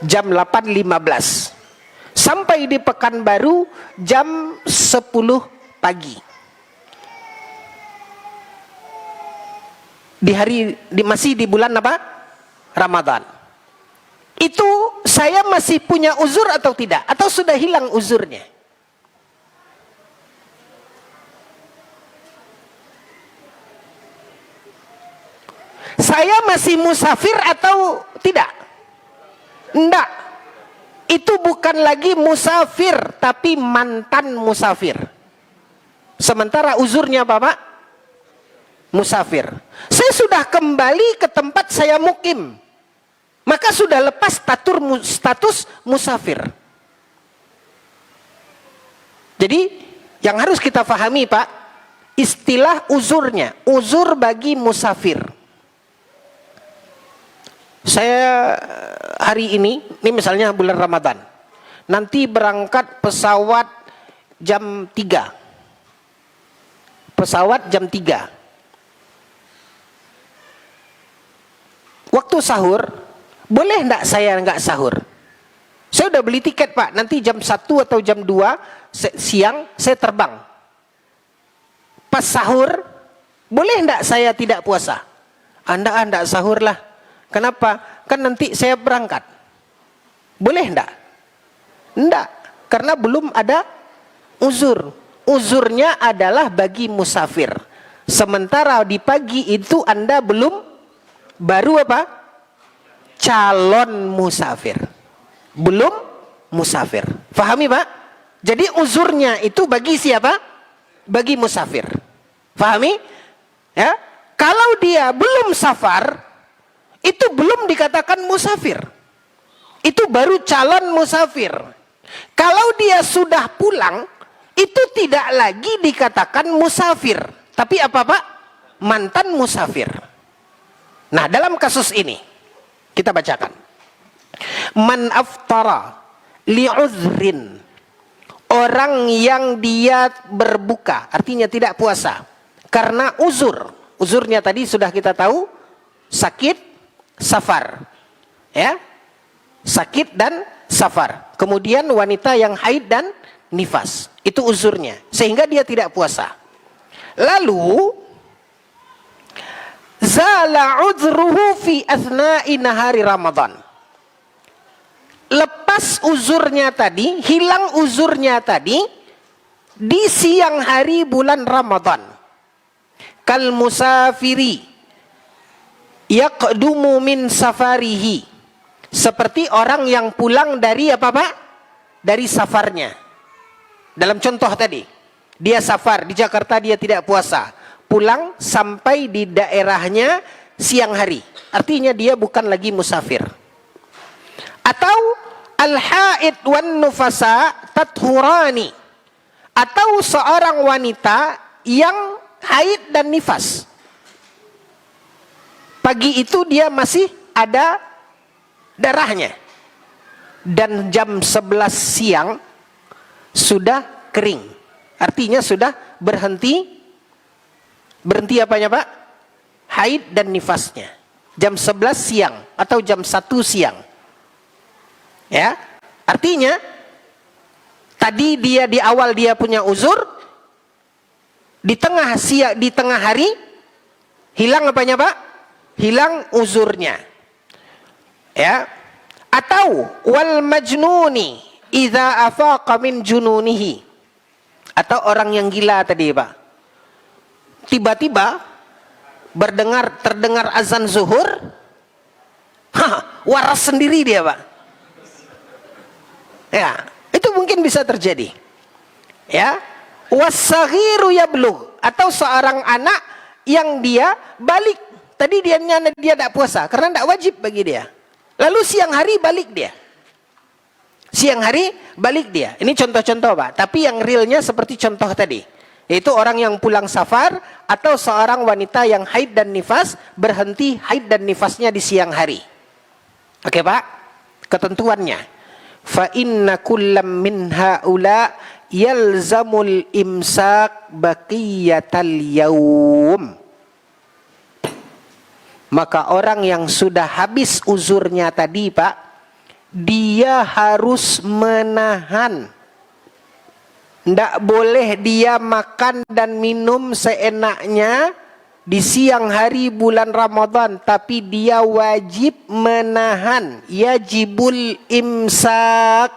Speaker 1: Jam 8.15. Sampai di Pekanbaru jam 10 pagi. Masih di bulan apa? Ramadan. Itu saya masih punya uzur atau tidak? Atau sudah hilang uzurnya? Saya masih musafir atau tidak? Enggak. Itu bukan lagi musafir, tapi mantan musafir. Sementara uzurnya apa, Pak? Musafir. Saya sudah kembali ke tempat saya mukim. Maka sudah lepas status musafir. Jadi, yang harus kita pahami, Pak, istilah uzurnya. Uzur bagi musafir. Saya hari ini misalnya bulan Ramadan, nanti berangkat pesawat jam 3. Pesawat jam 3. Waktu sahur, boleh enggak saya enggak sahur? Saya udah beli tiket, Pak, nanti jam 1 atau jam 2 siang saya terbang. pas sahur, boleh enggak saya tidak puasa? Anda enggak sahur lah. Kenapa? Kan nanti saya berangkat. Boleh enggak? Enggak, karena belum ada uzur. Uzurnya adalah bagi musafir. Sementara di pagi itu Anda belum, baru apa? Calon musafir. Belum musafir. Fahami Pak? Jadi uzurnya itu bagi siapa? Bagi musafir. Fahami? Ya? Kalau dia belum safar, itu belum dikatakan musafir. Itu baru calon musafir. Kalau dia sudah pulang, itu tidak lagi dikatakan musafir. Tapi apa Pak? Mantan musafir. Nah, dalam kasus ini, kita bacakan. Man aftara li'udhrin. Orang yang dia berbuka, artinya tidak puasa. Karena uzur. Uzurnya tadi sudah kita tahu, sakit, safar. Ya, sakit dan safar. Kemudian wanita yang haid dan nifas. Itu uzurnya. Sehingga dia tidak puasa. Lalu, zala udhruhu fi athna'i nahari Ramadan. Lepas uzurnya tadi, hilang uzurnya tadi, di siang hari bulan Ramadan. Kal musafiri yaqdumu min safarihi. Seperti orang yang pulang dari apa Pak? Dari safarnya. Dalam contoh tadi, dia safar di Jakarta, dia tidak puasa. Pulang sampai di daerahnya siang hari. Artinya dia bukan lagi musafir. Atau al-haid wan nufasa tathurani. Atau seorang wanita yang haid dan nifas. Pagi itu dia masih ada darahnya. Dan jam 11 siang sudah kering. Artinya sudah berhenti apanya Pak? Haid dan nifasnya. Jam 11 siang atau jam 1 siang. Ya. Artinya tadi dia di awal dia punya uzur, di tengah hari hilang apanya Pak? Hilang uzurnya. Ya. Atau wal majnuni idza afaqa min jununihi. Atau orang yang gila tadi Pak. Tiba-tiba terdengar azan zuhur, waras sendiri dia Pak. Ya, itu mungkin bisa terjadi. Ya, wasaghiru yablugh, atau seorang anak yang dia balik. Tadi dia tidak puasa karena tidak wajib bagi dia. Lalu siang hari balik dia. Siang hari balik dia. Ini contoh-contoh Pak. Tapi yang realnya seperti contoh tadi. Yaitu orang yang pulang safar atau seorang wanita yang haid dan nifas berhenti haid dan nifasnya di siang hari. Oke Pak? Ketentuannya. Fa inna kullam min haula yalzamul imsak baqiyatal yaum. Maka orang yang sudah habis uzurnya tadi Pak, dia harus menahan. Tidak boleh dia makan dan minum seenaknya di siang hari bulan Ramadan. Tapi dia wajib menahan. Yajibul imsak.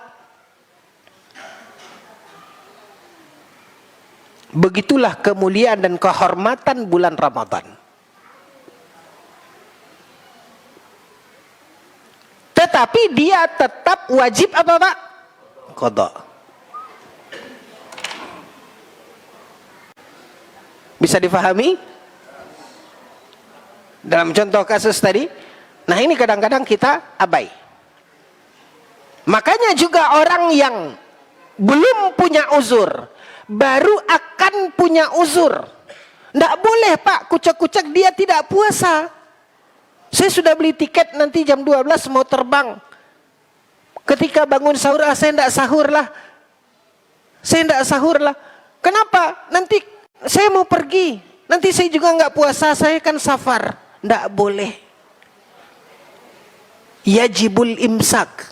Speaker 1: Begitulah kemuliaan dan kehormatan bulan Ramadan. Tetapi dia tetap wajib apa Pak? Qadha. Bisa difahami? Dalam contoh kasus tadi. Nah ini kadang-kadang kita abai. Makanya juga orang yang belum punya uzur, baru akan punya uzur. Tidak boleh Pak, kucek-kucek dia tidak puasa. Saya sudah beli tiket nanti jam 12 mau terbang. Ketika bangun sahur, saya tidak sahur lah. Saya tidak sahur lah. Kenapa? Nanti saya mau pergi. Nanti saya juga nggak puasa, saya kan safar. Tidak boleh. Yajibul imsak.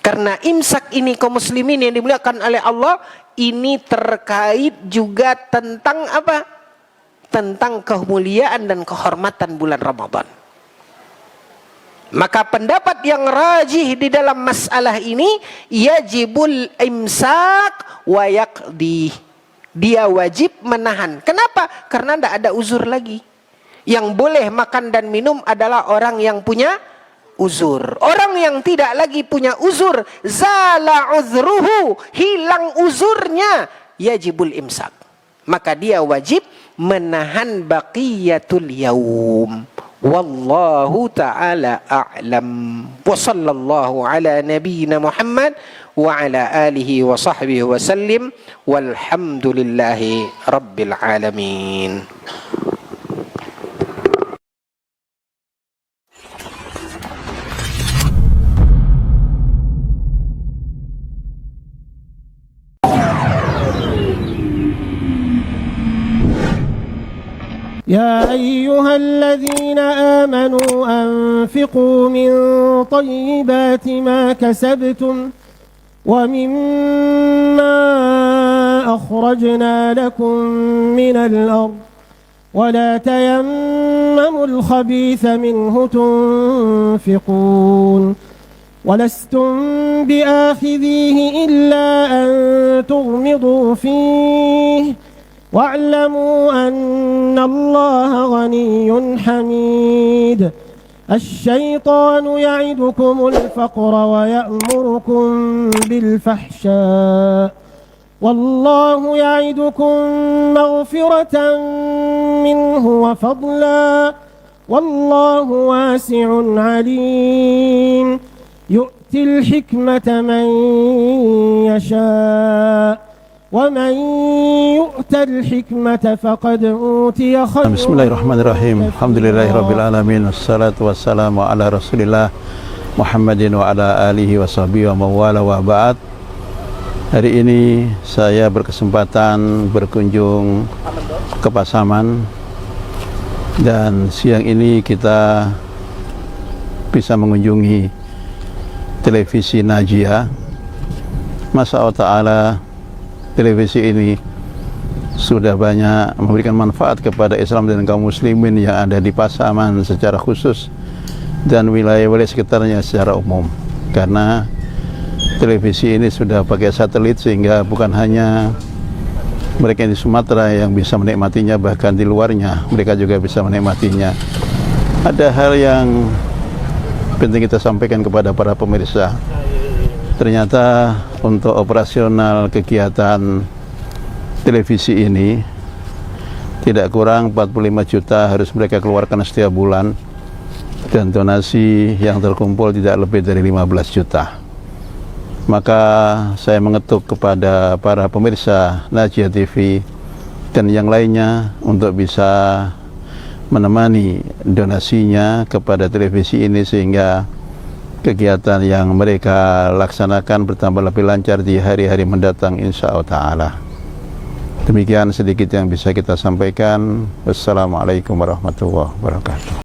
Speaker 1: Karena imsak ini kaum muslimin yang dimuliakan oleh Allah, ini terkait juga tentang apa? Tentang kemuliaan dan kehormatan bulan Ramadan. Maka pendapat yang rajih di dalam masalah ini, yajibul imsak wa yaqdi. Dia wajib menahan. Kenapa? Karena tidak ada uzur lagi. Yang boleh makan dan minum adalah orang yang punya uzur. Orang yang tidak lagi punya uzur, zala uzruhu, hilang uzurnya, yajibul imsak. Maka dia wajib menahan baqiyatul yaum. Wallahu ta'ala a'lam. Wa sallallahu ala nabiyyina Muhammad wa ala alihi wa sahbihi wa sallim. Walhamdulillahi rabbil alamin.
Speaker 4: يا أيها الذين آمنوا أنفقوا من طيبات ما كسبتم ومما أخرجنا لكم من الأرض ولا تيمموا الخبيث منه تنفقون ولستم بآخذيه إلا أن تغمضوا فيه واعلموا أن الله غني حميد الشيطان يعدكم الفقر ويأمركم بالفحشاء والله يعدكم مغفرة منه وفضلا والله واسع عليم يؤتي الحكمة من يشاء ومن يؤت الحكمة فقد أوتي خيرا.
Speaker 5: Bismillahirrahmanirrahim. Alhamdulillahirrabbilalamin. Wassalatu wassalamu ala rasulillah Muhammadin wa ala alihi wa sahbihi wa mawala wa ba'd. Hari ini saya berkesempatan berkunjung ke Pasaman, dan siang ini kita bisa mengunjungi televisi Najia. Masya Allah Ta'ala, televisi ini sudah banyak memberikan manfaat kepada Islam dan kaum muslimin yang ada di Pasaman secara khusus dan wilayah-wilayah sekitarnya secara umum. Karena televisi ini sudah pakai satelit, sehingga bukan hanya mereka di Sumatera yang bisa menikmatinya, bahkan di luarnya mereka juga bisa menikmatinya. Ada hal yang penting kita sampaikan kepada para pemirsa. Ternyata untuk operasional kegiatan televisi ini tidak kurang 45 juta harus mereka keluarkan setiap bulan, dan donasi yang terkumpul tidak lebih dari 15 juta. Maka saya mengetuk kepada para pemirsa Najia TV dan yang lainnya untuk bisa menemani donasinya kepada televisi ini, sehingga kegiatan yang mereka laksanakan bertambah lebih lancar di hari-hari mendatang insya Allah Ta'ala. Demikian sedikit yang bisa kita sampaikan. Wassalamualaikum warahmatullahi wabarakatuh.